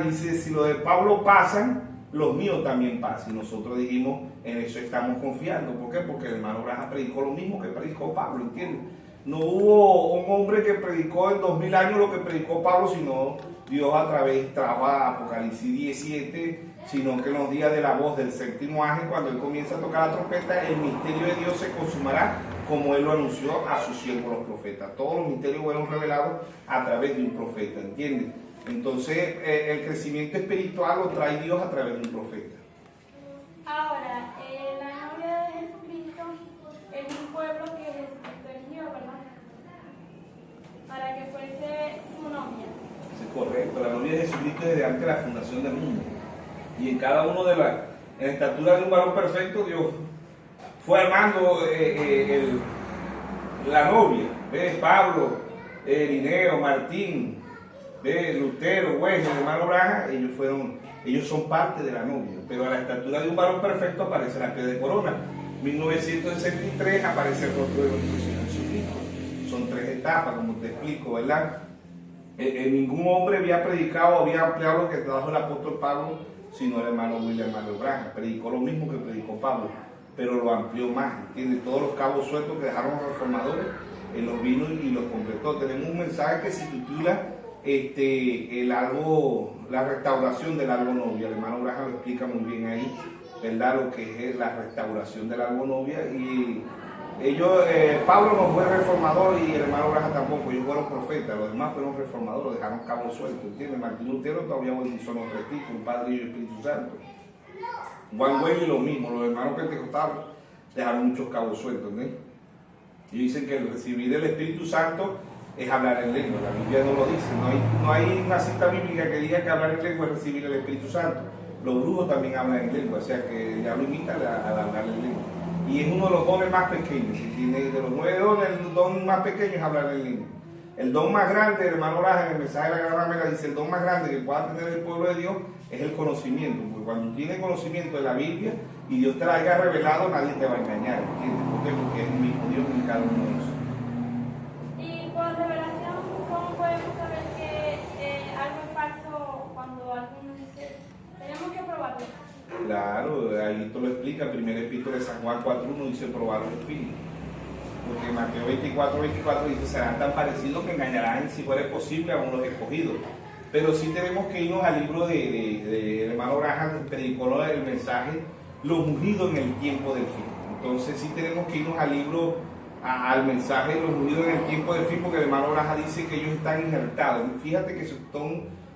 dice, si lo de Pablo pasan, los míos también pasan. Y nosotros dijimos, en eso estamos confiando. ¿Por qué? Porque el hermano Braja predicó lo mismo que predicó Pablo, ¿entiendes? No hubo un hombre que predicó en 2000 años lo que predicó Pablo, sino Dios a través trajo a Apocalipsis 17, sino que en los días de la voz del séptimo ángel, cuando él comienza a tocar la trompeta, el misterio de Dios se consumará como él lo anunció a sus siervos los profetas. Todos los misterios fueron revelados a través de un profeta, ¿entiendes? Entonces el crecimiento espiritual lo trae Dios a través de un profeta. Ahora, la novia de Jesucristo es un pueblo que Jesucristo eligió, ¿verdad? Para que fuese su novia. Sí, correcto, la novia de Jesucristo es desde antes de la fundación del mundo. Y en cada uno en la estatura de un varón perfecto, Dios fue armando la novia. ¿Ves? Pablo, Irineo, Martín, ¿ves? Lutero, Wesley, el hermano Braja, ellos son parte de la novia. Pero a la estatura de un varón perfecto aparece la piedra de corona. 1963 aparece el rostro de nuestro Señor Jesucristo. Son 3 etapas, como te explico, ¿verdad? Ningún hombre había predicado, había ampliado lo que trajo el apóstol Pablo, sino el hermano William Mario Branham. Predicó lo mismo que predicó Pablo, pero lo amplió más, ¿entiendes? Todos los cabos sueltos que dejaron los reformadores, él los vino y los completó. Tenemos un mensaje que se titula la restauración del algo novia. El hermano Branham lo explica muy bien ahí, ¿verdad? Lo que es la restauración del algo novia. Y Pablo no fue reformador y el hermano Branham tampoco, ellos fueron profetas, los demás fueron reformadores, dejaron cabos sueltos, ¿entiendes? Martín Lutero todavía bautizó los 3 títulos, Padre y Espíritu Santo. Juan Wesley lo mismo, los hermanos pentecostales dejaron muchos cabos sueltos, ¿entiendes? Y dicen que el recibir el Espíritu Santo es hablar en lengua, la Biblia no lo dice, no hay una cita bíblica que diga que hablar en lengua es recibir el Espíritu Santo. Los brujos también hablan en lengua, o sea que el diablo imita al hablar en lengua. Y es uno de los dones más pequeños. De los 9 dones, el don más pequeño es hablar en lengua. El don más grande, el hermano Branham, en el mensaje de la Gran Ramera dice, el don más grande que pueda tener el pueblo de Dios es el conocimiento. Porque cuando tienes conocimiento de la Biblia y Dios te la haya revelado, nadie te va a engañar, ¿entiendes? ¿Por qué? Porque es el mismo Dios en cada uno de nosotros. Y por revelación, ¿cómo podemos saber que algo es falso cuando alguno dice, tenemos que probarlo? Claro, ahí te lo explica, primera epístola de San Juan 4.1 dice probar los espíritus. Porque Mateo 24 dice, serán tan parecidos que engañarán, si fuera posible, a unos escogidos. Pero sí tenemos que irnos al libro de hermano Branham, que predicó el mensaje, los ungidos en el tiempo del fin. Entonces sí tenemos que irnos al libro, al mensaje de los ungidos en el tiempo del fin, porque el hermano Branham dice que ellos están injertados. Fíjate que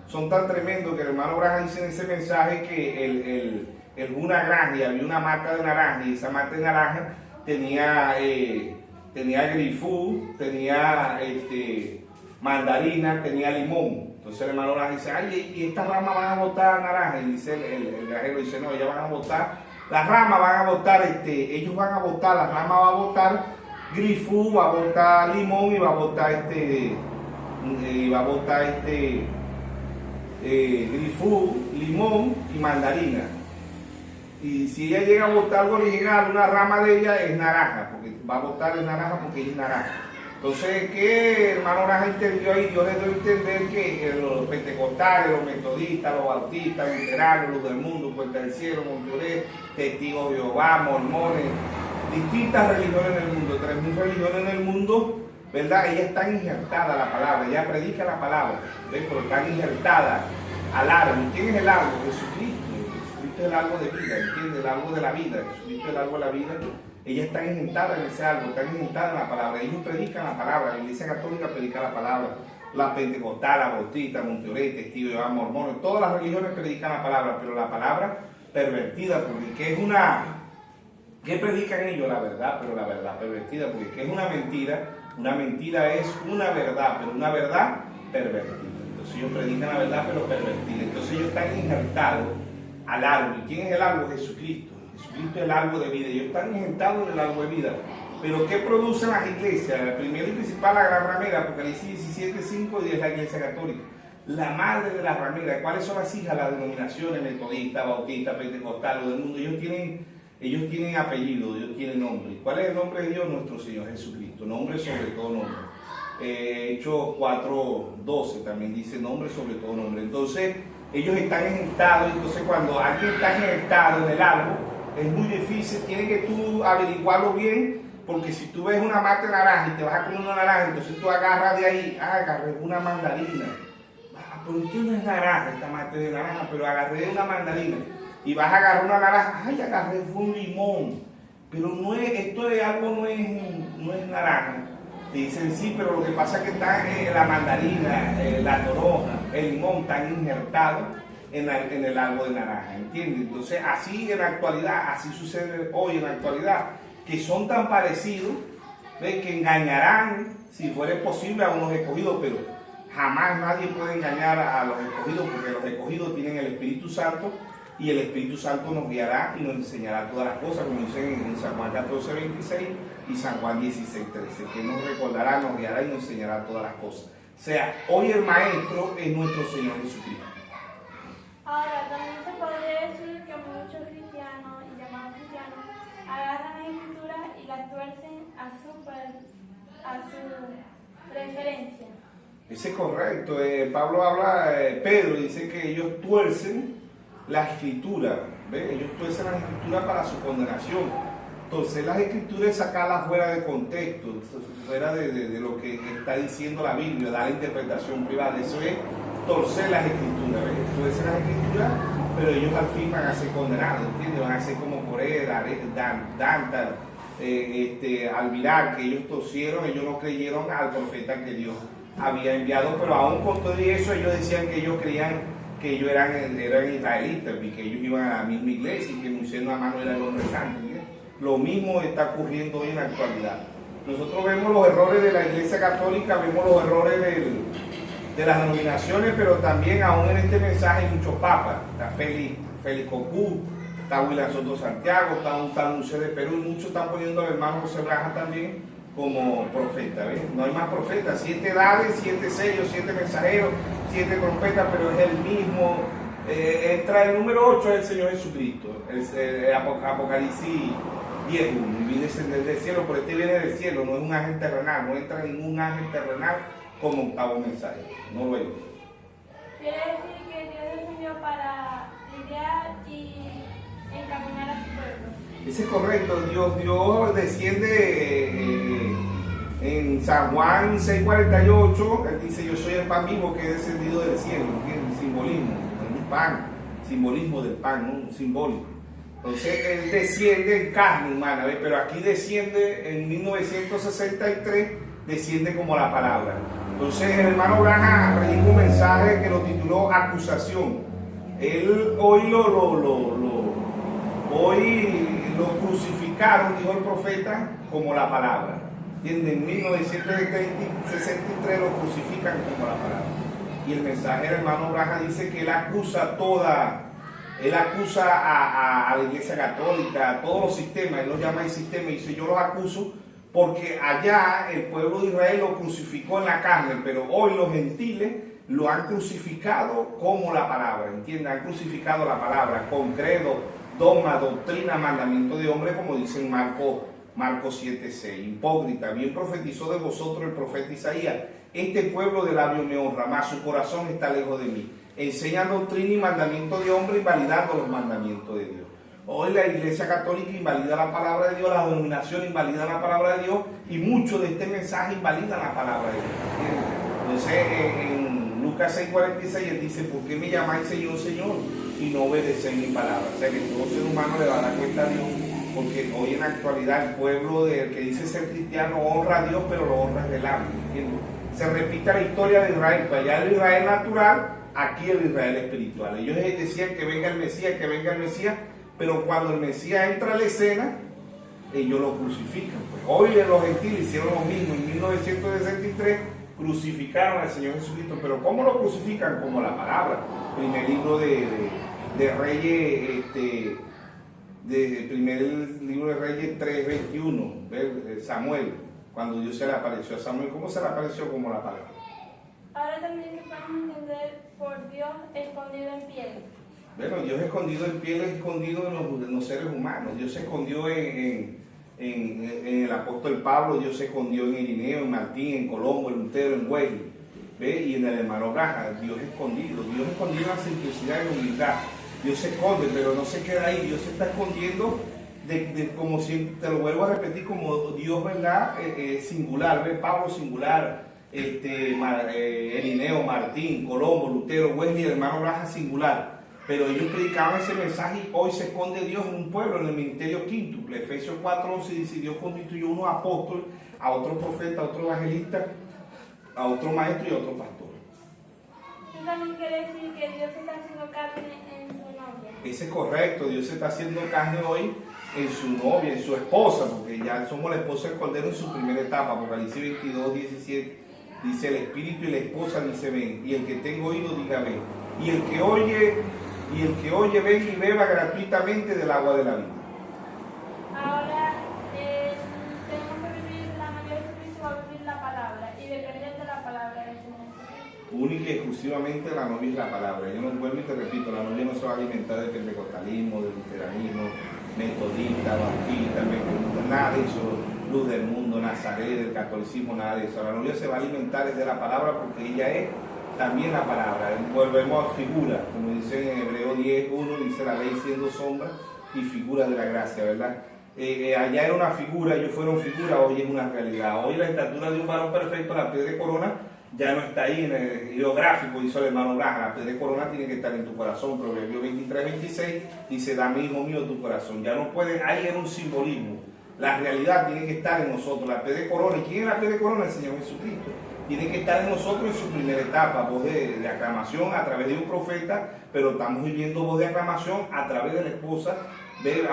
son tan tremendos que el hermano Branham dice en ese mensaje que una granja, había una mata de naranja, y esa mata de naranja tenía grifú, tenía mandarina, tenía limón. Entonces el hermano Branham dice, ay, y estas ramas van a botar naranja. Y dice el granjero dice, no, ellas van a botar, las ramas van a botar, ellos van a botar, la rama va a botar grifú, va a botar limón y va a botar grifú, limón y mandarina. Y si ella llega a botar algo original, una rama de ella es naranja, porque va a botar el naranja porque ella es naranja. Entonces, ¿qué hermano Branham entendió ahí? Yo les doy a entender que los pentecostales, los metodistas, los bautistas, luteranos, los del mundo, Puerta del Cielo, Monteoré, Testigos de Jehová, mormones, distintas religiones en el mundo, 3.000 religiones en el mundo, ¿verdad? Ellas están injertadas a la palabra, ella predica la palabra, ¿ves? Pero están injertadas al árbol. ¿Quién es el árbol? Jesucristo. Jesucristo es el árbol de vida, ¿entiendes? El árbol de la vida. Jesucristo es el árbol de la vida. Ellas están injertadas en ese árbol, están injertadas en la palabra. Ellos predican la palabra, la Iglesia Católica predica la palabra. La Pentecostal, la Bautista, Monteoré, Testigo de Jehová, mormones, todas las religiones predican la palabra, pero la palabra pervertida, porque ¿qué es una? ¿Qué predican ellos? La verdad, pero la verdad pervertida, porque ¿qué es una mentira? Una mentira es una verdad, pero una verdad pervertida. Entonces ellos predican la verdad, pero pervertida. Entonces ellos están injertados al árbol. ¿Y quién es el árbol? Jesucristo. Jesucristo es el árbol de vida. Ellos están injertados en el árbol de vida. Pero ¿qué producen las iglesias? La primera y principal, la gran ramera, Apocalipsis 17:5, y es la Iglesia Católica. La madre de la ramera. ¿Cuáles son las hijas? Las denominaciones metodistas, bautistas, pentecostales, del mundo. Ellos tienen apellido, Dios tiene nombre. ¿Cuál es el nombre de Dios? Nuestro Señor Jesucristo. Nombre sobre todo nombre. Hechos 4:12 también dice nombre sobre todo nombre. Entonces, ellos están injertados. Entonces, cuando alguien está injertado en el árbol, es muy difícil. Tienes que tú averiguarlo bien. Porque si tú ves una mata de naranja y te vas a comer una naranja, entonces tú agarras de ahí, agarré una mandarina. Pero esto no es naranja, esta mata de naranja, pero agarré una mandarina. Y vas a agarrar una naranja, agarré un limón. Pero no es, esto de algo no es naranja. Te dicen sí, pero lo que pasa es que está la mandarina, la toronja, el limón están injertados en el árbol de naranja, ¿entiendes? Entonces así en la actualidad, así sucede hoy en la actualidad, que son tan parecidos, ¿ves? Que engañarán, si fuera posible, a unos escogidos, pero jamás nadie puede engañar a los escogidos, porque los escogidos tienen el Espíritu Santo, y el Espíritu Santo nos guiará y nos enseñará todas las cosas, como dicen en San Juan 14:26 y San Juan 16:13, que nos recordará, nos guiará y nos enseñará todas las cosas. O sea, hoy el Maestro es nuestro Señor Jesucristo. Ahora, también se podría decir que muchos cristianos y llamados cristianos agarran a su preferencia. Ese es correcto. Pablo habla, Pedro dice que ellos tuercen la escritura, ¿ve? Ellos tuercen la escritura para su condenación. Entonces las escrituras es sacarlas fuera de contexto, fuera de lo que está diciendo la Biblia, dar la interpretación privada. Eso es torcer las escrituras, ¿ves? Tuercen las escrituras, pero ellos al fin van a ser condenados, ¿entiendes? Van a ser como Coré, Dantar, Almirar, que ellos torcieron, ellos no creyeron al profeta que Dios había enviado, pero aún con todo eso ellos decían que ellos creían que ellos eran israelitas y que ellos iban a la misma iglesia y que Moisés nada más no era el hombre santo. Lo mismo está ocurriendo hoy en la actualidad. Nosotros vemos los errores de la Iglesia Católica, vemos los errores de las denominaciones, pero también aún en este mensaje hay muchos papas. Está Félix Cocú, está William Soto Santiago, está un tal Museo de Perú, y muchos están poniendo al hermano José Braja también como profeta. ¿Ves? No hay más profetas, 7 edades, 7 sellos, 7 mensajeros, 7 trompetas, pero es el mismo. Entra el número 8, es el Señor Jesucristo, el Apocalipsis 10, y viene del cielo, pero este viene del cielo, no es un ángel terrenal, no entra ningún ángel terrenal como octavo mensaje, no lo es. Quiere decir que Dios descendió para lidiar y encaminar a su pueblo. Ese es correcto, Dios desciende en San Juan 6:48, él dice: yo soy el pan vivo que he descendido del cielo, ¿entiendes? Simbolismo, un pan, simbolismo del pan, ¿no? Un simbólico. Entonces él desciende en carne humana, ¿ves? Pero aquí desciende en 1963, desciende como la palabra. Entonces el hermano Braja predicó un mensaje que lo tituló Acusación. Él hoy lo crucificaron, dijo el profeta, como la palabra. ¿Entienden? En 1963 lo crucifican como la palabra. Y el mensaje del hermano Braja dice que él acusa a la Iglesia Católica, a todos los sistemas, él los llama el sistema, y dice: yo los acuso porque allá el pueblo de Israel lo crucificó en la carne, pero hoy los gentiles lo han crucificado como la palabra, ¿entienden? Han crucificado la palabra con credo, dogma, doctrina, mandamiento de hombre, como dice en Marcos 7:6. Hipócrita, bien profetizó de vosotros el profeta Isaías: este pueblo de labios me honra, mas su corazón está lejos de mí. Enseñan doctrina y mandamiento de hombre, invalidando los mandamientos de Dios. Hoy la Iglesia Católica invalida la palabra de Dios, la denominación invalida la palabra de Dios, y mucho de este mensaje invalida la palabra de Dios. Entonces en Lucas 6:46 él dice: ¿por qué me llamáis Señor, Señor, y no obedecéis mi palabra? O sea que todo ser humano le va a dar cuenta a Dios, porque hoy en la actualidad el pueblo que dice ser cristiano honra a Dios, pero lo honra delante, ¿entiendes? Se repite la historia de Israel, pues allá el Israel natural, aquí el Israel espiritual. Ellos decían que venga el Mesías, pero cuando el Mesías entra a la escena, ellos lo crucifican. Pues hoy los gentiles hicieron lo mismo. En 1963 crucificaron al Señor Jesucristo, pero ¿cómo lo crucifican? Como la palabra. Primer libro de Reyes, primer libro de Reyes 3:21, Samuel, cuando Dios se le apareció a Samuel, ¿cómo se le apareció? Como la palabra. Ahora también que podemos entender por Dios escondido en piel. Bueno, Dios escondido en piel es escondido en los seres humanos. Dios se escondió en el apóstol Pablo, Dios se escondió en Irineo, en Martín, en Colombo, en Lutero, en Wesley, ¿ve? Y en el hermano Braja. Dios escondido en la simplicidad y la humildad. Dios se esconde, pero no se queda ahí. Dios se está escondiendo como siempre, te lo vuelvo a repetir, como Dios, ¿verdad? Singular, ¿ve? Pablo singular, Irineo, Martín, Colombo, Lutero, Wesley, el hermano Braja singular. Pero ellos predicaban ese mensaje, y hoy se esconde Dios en un pueblo, en el ministerio quíntuple. Efesios 4:11 dice: Dios constituyó unos apóstoles, a otro profeta, a otro evangelista, a otro maestro y a otro pastor. Eso también quiere decir que Dios se está haciendo carne en su novia. Ese es correcto, Dios se está haciendo carne hoy en su novia, en su esposa, porque ya somos la esposa del Cordero en su primera etapa. Apocalipsis 22:17 dice: el espíritu y la esposa dice: ven, y el que tenga oído diga: ven, y el que oye venga y beba gratuitamente del agua de la vida. Ahora tenemos que vivir la novia de Jesucristo, va a vivir la palabra y depender de la palabra del Señor. Única y exclusivamente la novia es la palabra. Yo no vuelvo y te repito, la novia no se va a alimentar del pentecostalismo, del luteranismo, metodista, bautista, nada de eso, luz del mundo. de Nazaret, del catolicismo, nada de eso. La novia se va a alimentar desde la palabra porque ella es también la palabra. Volvemos a figura, como dice en Hebreo 10:1, dice la ley siendo sombra y figura de la gracia, ¿verdad? Allá era una figura, ellos fueron figura, hoy es una realidad. Hoy la estatura de un varón perfecto, la piedra de corona, ya no está ahí en el geográfico, hizo el hermano Braja. La piedra de corona tiene que estar en tu corazón. Proverbios 23:26 dice, dame, hijo mío, tu corazón. Ya no puede, ahí era un simbolismo. La realidad tiene que estar en nosotros. La piedra de corona, ¿y quién es la piedra de corona? El Señor Jesucristo. Tiene que estar en nosotros en su primera etapa, voz de aclamación a través de un profeta, pero estamos viviendo voz de aclamación a través de la esposa de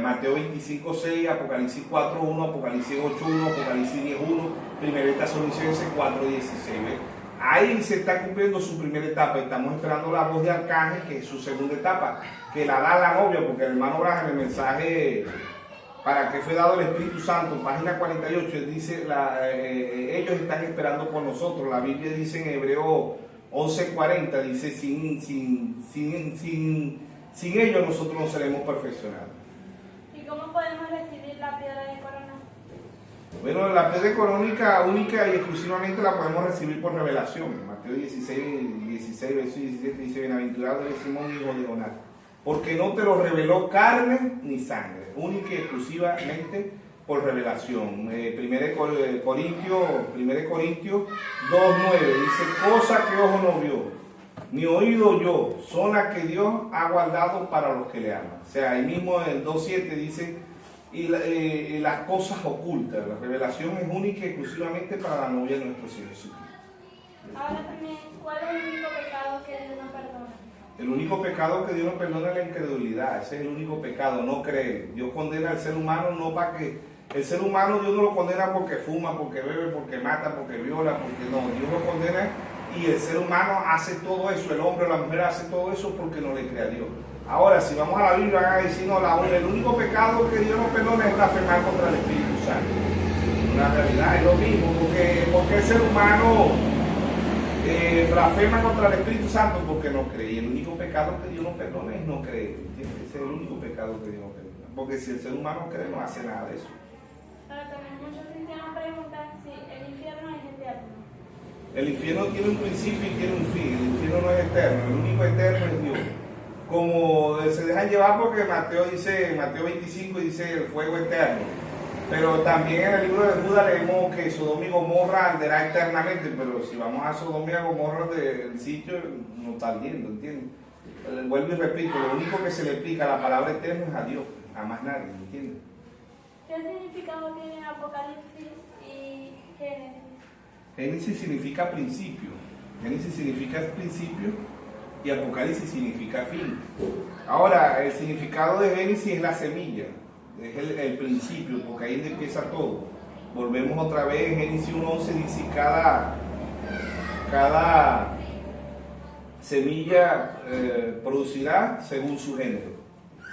Mateo 25:6, Apocalipsis 4:1, Apocalipsis 8:1, Apocalipsis 10:1, Primera de Tesalonicenses 4:16. Ahí se está cumpliendo su primera etapa. Estamos esperando la voz de Arcángel, que es su segunda etapa, que la da la novia, porque el hermano Braja en el mensaje para que fue dado el Espíritu Santo, página 48, dice, ellos están esperando por nosotros. La Biblia dice en Hebreo 11:40, dice, sin ellos nosotros no seremos perfeccionados. ¿Y cómo podemos recibir la piedra de corona? Bueno, la piedra corónica única y exclusivamente la podemos recibir por revelación. Mateo 16, verso 17 dice, bienaventurado eres Simón, hijo de Jonás, porque no te lo reveló carne ni sangre, única y exclusivamente por revelación. 1 Corintios 2:9 dice, cosa que ojo no vio, ni oído yo, son las que Dios ha guardado para los que le aman. O sea, ahí mismo en el 2:7 dice, y las cosas ocultas. La revelación es única y exclusivamente para la novia de nuestro Señor Jesucristo. Ahora también, ¿cuál es el único pecado que Dios no perdona? El único pecado que Dios no perdona es la incredulidad. Ese es el único pecado, no creer. Dios condena al ser humano no para que... El ser humano Dios no lo condena porque fuma, porque bebe, porque mata, porque viola, porque no. Dios lo condena y el ser humano hace todo eso, el hombre o la mujer hace todo eso porque no le cree a Dios. Ahora, si vamos a la Biblia, van a decir, no, el único pecado que Dios no perdona es blasfemar contra el Espíritu Santo. Una realidad, es lo mismo, porque el ser humano blasfema contra el Espíritu Santo porque no cree. Y el único pecado que Dios no perdona es no creer. ¿Entiendes? Ese es el único pecado que Dios no perdona. Porque si el ser humano cree, no hace nada de eso. Ahora también muchos cristianos preguntan si el infierno es eterno. El infierno tiene un principio y tiene un fin. El infierno no es eterno, el único eterno es Dios. Como se dejan llevar porque Mateo 25 dice el fuego eterno. Pero también en el libro de Judas leemos que Sodoma y Gomorra arderá eternamente, pero si vamos a Sodoma y a Gomorra del sitio, no está ardiendo, ¿entiendes? Vuelvo y repito, lo único que se le explica a la palabra eterno es a Dios, a más nadie, ¿entiendes? ¿Qué significado tienen Apocalipsis y Génesis? Génesis significa principio, Génesis significa principio y Apocalipsis significa fin. Ahora, el significado de Génesis es la semilla, es el principio, porque ahí empieza todo. Volvemos otra vez, Génesis 1:11 dice, cada semilla producirá según su género.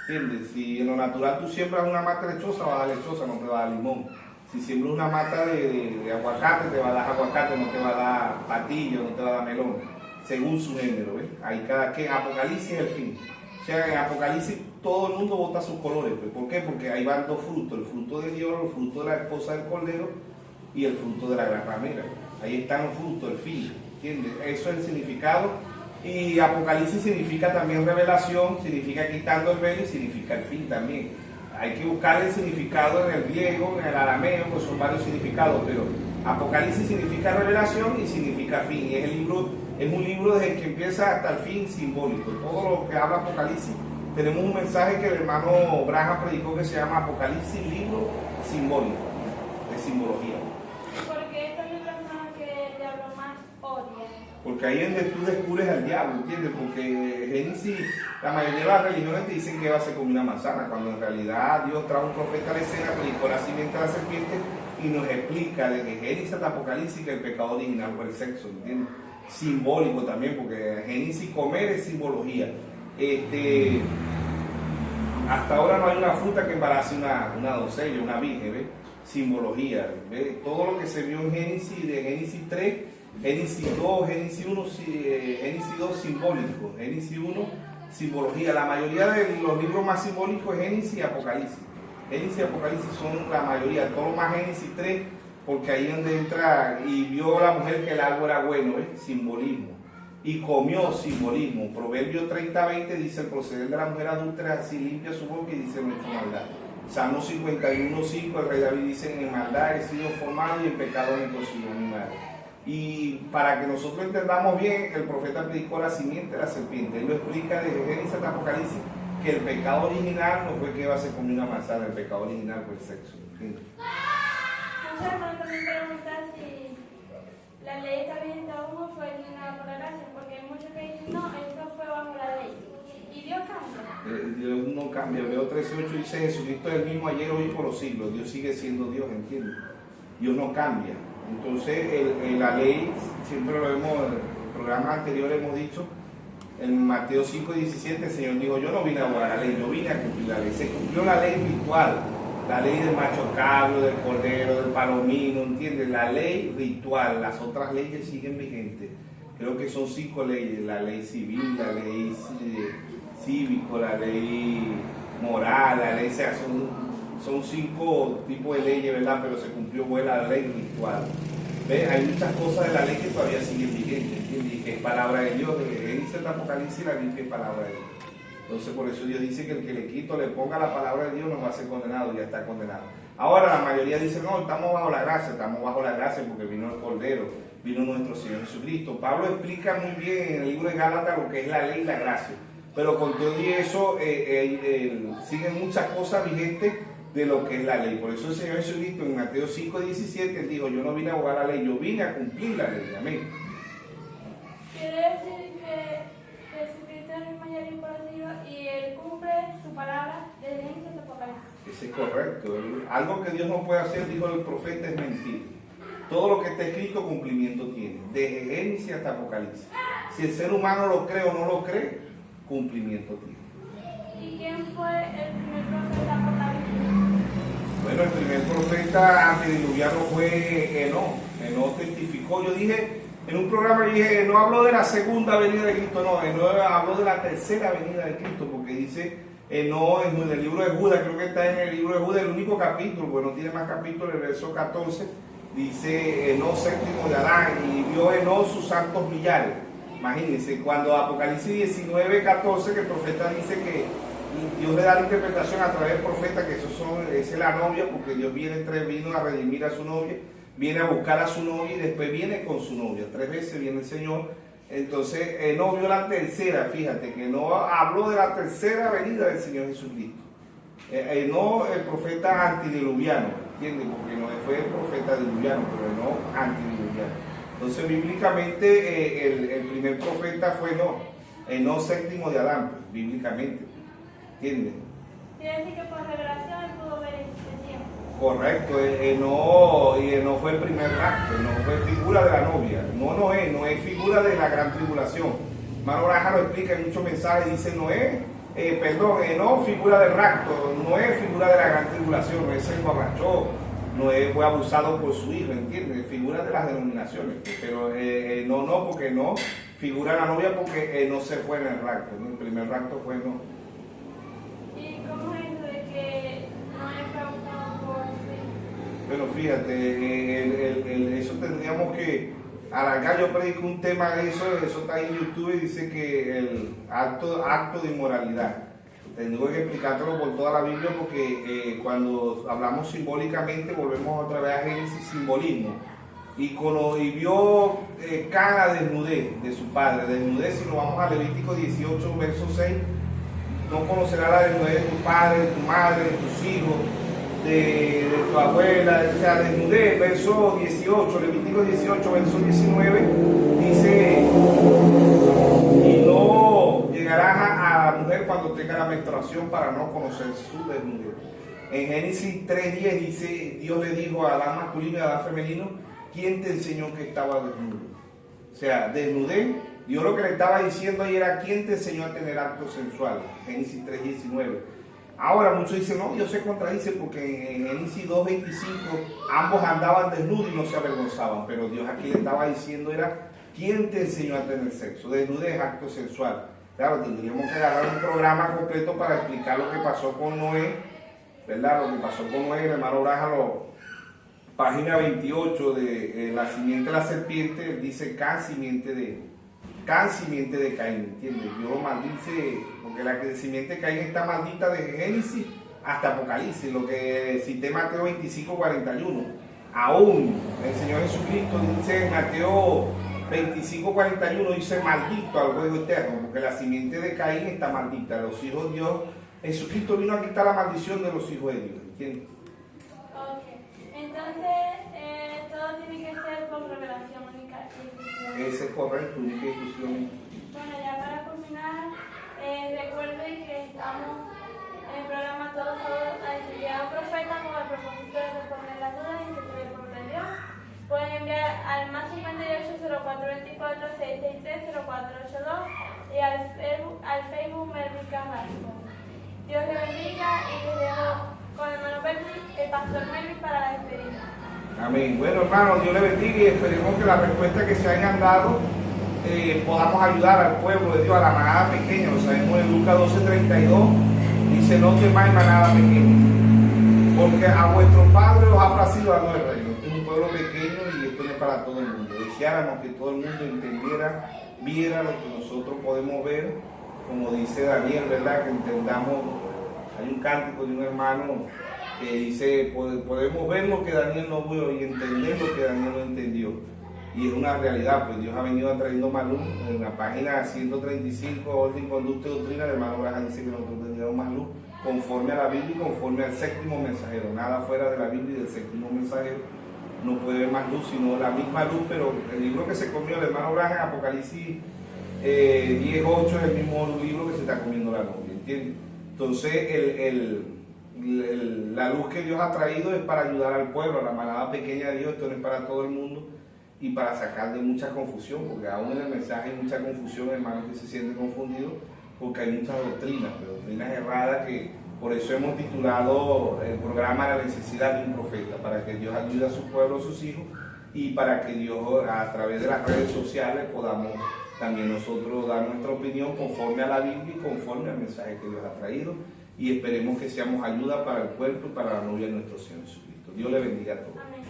¿Entiendes? Si en lo natural tú siembras una mata lechosa, va a dar lechosa, no te va a dar limón. Si siembras una mata de aguacate, te va a dar aguacate, no te va a dar patillo, no te va a dar melón. Según su género, ¿ves? Ahí cada que Apocalipsis es el fin. O sea, en Apocalipsis todo el mundo bota sus colores. ¿Pues? ¿Por qué? Porque ahí van dos frutos, el fruto de Dios, el fruto de la esposa del Cordero y el fruto de la gran ramera. Ahí están los frutos, el fin. ¿Entiendes? Eso es el significado. Y Apocalipsis significa también revelación, significa quitando el velo y significa el fin también. Hay que buscar el significado en el griego, en el arameo, pues son varios significados, pero Apocalipsis significa revelación y significa fin. Y es un libro desde que empieza hasta el fin simbólico. Todo lo que habla Apocalipsis, tenemos un mensaje que el hermano Braja predicó que se llama Apocalipsis, libro simbólico, de simbología. Porque estas son las personas que el diablo más odia. Porque ahí es donde tú descubres al diablo, ¿entiendes? Porque Génesis, la mayoría de las religiones te dicen que Eva se comió una manzana, cuando en realidad Dios trajo un profeta a la escena, predicó la simiente de la serpiente y nos explica desde Génesis hasta Apocalipsis que el pecado original fue el sexo, ¿entiendes? Simbólico también, porque Génesis comer es simbología. Hasta ahora no hay una fruta que embarace una doncella, una virgen, ¿ves? Simbología, ¿ves? Todo lo que se vio en Génesis, de Génesis 3, Génesis 2, Génesis 1, Génesis 2 simbólico, Génesis 1 simbología. La mayoría de los libros más simbólicos es Génesis y Apocalipsis. Génesis y Apocalipsis son la mayoría, todo más Génesis 3, porque ahí es donde entra y vio la mujer que el árbol era bueno, simbolismo. Y comió, simbolismo. Proverbio 30:20 dice: el proceder de la mujer adúltera así limpia su boca, y dice: no he hecho maldad. Salmo 51:5, el rey David dice: en maldad he sido formado y en pecado me concibió mi madre. Y para que nosotros entendamos bien, el profeta predicó la simiente de la serpiente. Él lo explica desde Génesis hasta Apocalipsis, que el pecado original no fue que Eva se comió una manzana, el pecado original fue el sexo. ¿Entiendes? Muchas personas también preguntan si la ley está vigente aún o fue eliminada por la gracia, porque hay muchos que dicen: no, esto fue bajo la ley. ¿Y Dios cambia? Dios no cambia. Hebreo 13:8 dice: Jesucristo es el mismo ayer, hoy y por los siglos. Dios sigue siendo Dios, ¿entiendes? Dios no cambia. Entonces, la ley, siempre lo vemos en programas anteriores, hemos dicho, en Mateo 5:17, el Señor dijo: yo no vine a abolir la ley, yo vine a cumplir la ley. Se cumplió la ley ritual, la ley del macho cabro, del cordero, del palomino, ¿entiendes? La ley ritual, las otras leyes siguen vigentes. Creo que son 5 leyes: la ley civil, la ley cívico, la ley moral, la ley, o sea, son 5 tipos de leyes, ¿verdad? Pero se cumplió la ley ritual. ¿Ves? Hay muchas cosas de la ley que todavía siguen vigentes, ¿entiendes? Y que es palabra de Dios. Dice el Apocalipsis, la Biblia es palabra de Dios. Entonces, por eso Dios dice que el que le quito, le ponga la palabra de Dios, no va a ser condenado, ya está condenado. Ahora, la mayoría dice: no, estamos bajo la gracia porque vino el Cordero, vino nuestro Señor Jesucristo. Pablo explica muy bien en el libro de Gálatas lo que es la ley y la gracia. Pero con todo y eso, siguen muchas cosas vigentes de lo que es la ley. Por eso el Señor Jesucristo en Mateo 5:17 dijo: yo no vine a abolir la ley, yo vine a cumplir la ley. Amén. Quiere decir que Jesucristo es el mismo ayer y por los siglos, y Él cumple su palabra desde Génesis hasta Apocalipsis. Ese es correcto. Algo que Dios no puede hacer, dijo el profeta, es mentir. Todo lo que está escrito cumplimiento tiene, desde Génesis hasta Apocalipsis. Si el ser humano lo cree o no lo cree, cumplimiento tiene. ¿Y quién fue el primer profeta por la Biblia? Bueno, el primer profeta antediluviano fue Enoc. Enoc testificó. Yo dije en un programa, no habló de la segunda venida de Cristo, no, Enoc habló de la tercera venida de Cristo, porque dice Enoc en el libro de Judas, creo que está en el libro de Judas, el único capítulo, porque no tiene más capítulos, el verso 14, dice Enoc séptimo de Adán, y vio Enoc sus santos millares. Imagínense, cuando Apocalipsis 19:14, que el profeta dice que Dios le da la interpretación a través del profeta, que esa es la novia, porque Dios vino a redimir a su novia, viene a buscar a su novia y después viene con su novia. 3 veces viene el Señor. Entonces, no vio la tercera, fíjate, que no habló de la tercera venida del Señor Jesucristo. No el profeta antidiluviano, ¿entiendes? Porque no fue el profeta diluviano, pero no antidiluviano. Entonces, bíblicamente, el primer profeta fue Enoc séptimo de Adán, pues, bíblicamente. ¿Entiendes? Quiere decir que por revelación Él pudo ver ese tiempo. Correcto, Enoc fue el primer rapto, no fue figura de la novia, no es figura de la gran tribulación. Hermano Raja lo explica en muchos mensajes, dice Enoc figura del rapto, no es figura de la gran tribulación, no se emborrachó, fue abusado por su hijo, ¿entiendes? Figura de las denominaciones, pero no, porque no figura la novia, porque no se fue en el rapto, ¿no? El primer rapto fue Enoc. ¿Y cómo es eso de que no fue abusado por su hijo? Bueno, fíjate, eso tendríamos que alargar. Yo predico un tema de eso está en YouTube, y dice que el acto de inmoralidad. Tengo que explicártelo por toda la Biblia, porque cuando hablamos simbólicamente, volvemos otra vez a Génesis, simbolismo. Y vio cada desnudez de su padre. Desnudez, si nos vamos a Levítico 18, verso 6, no conocerás la desnudez de tu padre, de tu madre, de tus hijos, de tu abuela, o sea, desnudez, verso 18, Levítico 18, verso 19, dice: y no llegarás a la mujer cuando tenga la menstruación para no conocer su desnudez. En Génesis 3:10 dice: Dios le dijo a Adán masculino y a Adán femenino: ¿quién te enseñó que estaba desnudo? O sea, desnudez. Dios lo que le estaba diciendo ahí era: ¿quién te enseñó a tener actos sensuales? Génesis 3:19. Ahora muchos dicen: no, Dios se contradice, porque en Génesis 2:25 ambos andaban desnudos y no se avergonzaban, pero Dios aquí le estaba diciendo era: ¿quién te enseñó a tener sexo? Desnudez, acto sensual. Claro, tendríamos que agarrar un programa completo para explicar lo que pasó con Noé, ¿verdad? Lo que pasó con Noé, el hermano Brájalo, página 28 de la simiente de la serpiente, dice Can, simiente de Caín, ¿entiendes? Dios maldice, porque la simiente de Caín está maldita desde Génesis hasta Apocalipsis, lo que cité Mateo 25:41. Aún el Señor Jesucristo dice en Mateo 25:41, dice maldito al fuego eterno, porque la simiente de Caín está maldita. Los hijos de Dios, Jesucristo vino a quitar la maldición de los hijos de Dios, ¿entiendes? Ok, entonces todo tiene que ser por revelación única y exclusiva. Ese es correcto, única y exclusivamente. Bueno, ya para culminar, recuerden que estamos en el programa Todos a Necesidad de Profeta con el propósito de responder las dudas y que tuvieron por Dios. Pueden enviar al más 58 0424 663 0482 y al Facebook Melvin Carrasco. Dios les bendiga y les dejo con el hermano Melvin, el pastor Melvin, para la despedida. Amén. Bueno, hermanos, Dios les bendiga y esperemos que las respuestas que se hayan dado podamos ayudar al pueblo de Dios, a la manada pequeña. Lo sabemos en Lucas 12:32, dice: no temáis manada pequeña, porque a vuestro Padre os ha placido darnos el reino. Este es un pueblo pequeño y esto no es para todo el mundo. Deseáramos que todo el mundo entendiera, viera lo que nosotros podemos ver, como dice Daniel, ¿verdad? Que entendamos. Hay un cántico de un hermano que dice: podemos ver lo que Daniel no vio y entender lo que Daniel no entendió. Y es una realidad, pues Dios ha venido trayendo más luz. En la página 135, Orden, Conducta y Doctrina, el hermano Braham dice que nosotros tendríamos más luz conforme a la Biblia y conforme al séptimo mensajero. Nada fuera de la Biblia y del séptimo mensajero no puede haber más luz, sino la misma luz. Pero el libro que se comió el hermano Braham, Apocalipsis 10:8, es el mismo libro que se está comiendo la novia, ¿entiendes? Entonces, la luz que Dios ha traído es para ayudar al pueblo, a la manada pequeña de Dios. Esto no es para todo el mundo y para sacar de mucha confusión, porque aún en el mensaje hay mucha confusión, hermanos que se sienten confundidos, porque hay muchas doctrinas, pero doctrinas erradas, que por eso hemos titulado el programa La necesidad de un profeta, para que Dios ayude a su pueblo, a sus hijos, y para que Dios, a través de las redes sociales, podamos también nosotros dar nuestra opinión conforme a la Biblia y conforme al mensaje que Dios ha traído, y esperemos que seamos ayuda para el cuerpo y para la novia de nuestro Señor Jesucristo. Dios le bendiga a todos. Amén.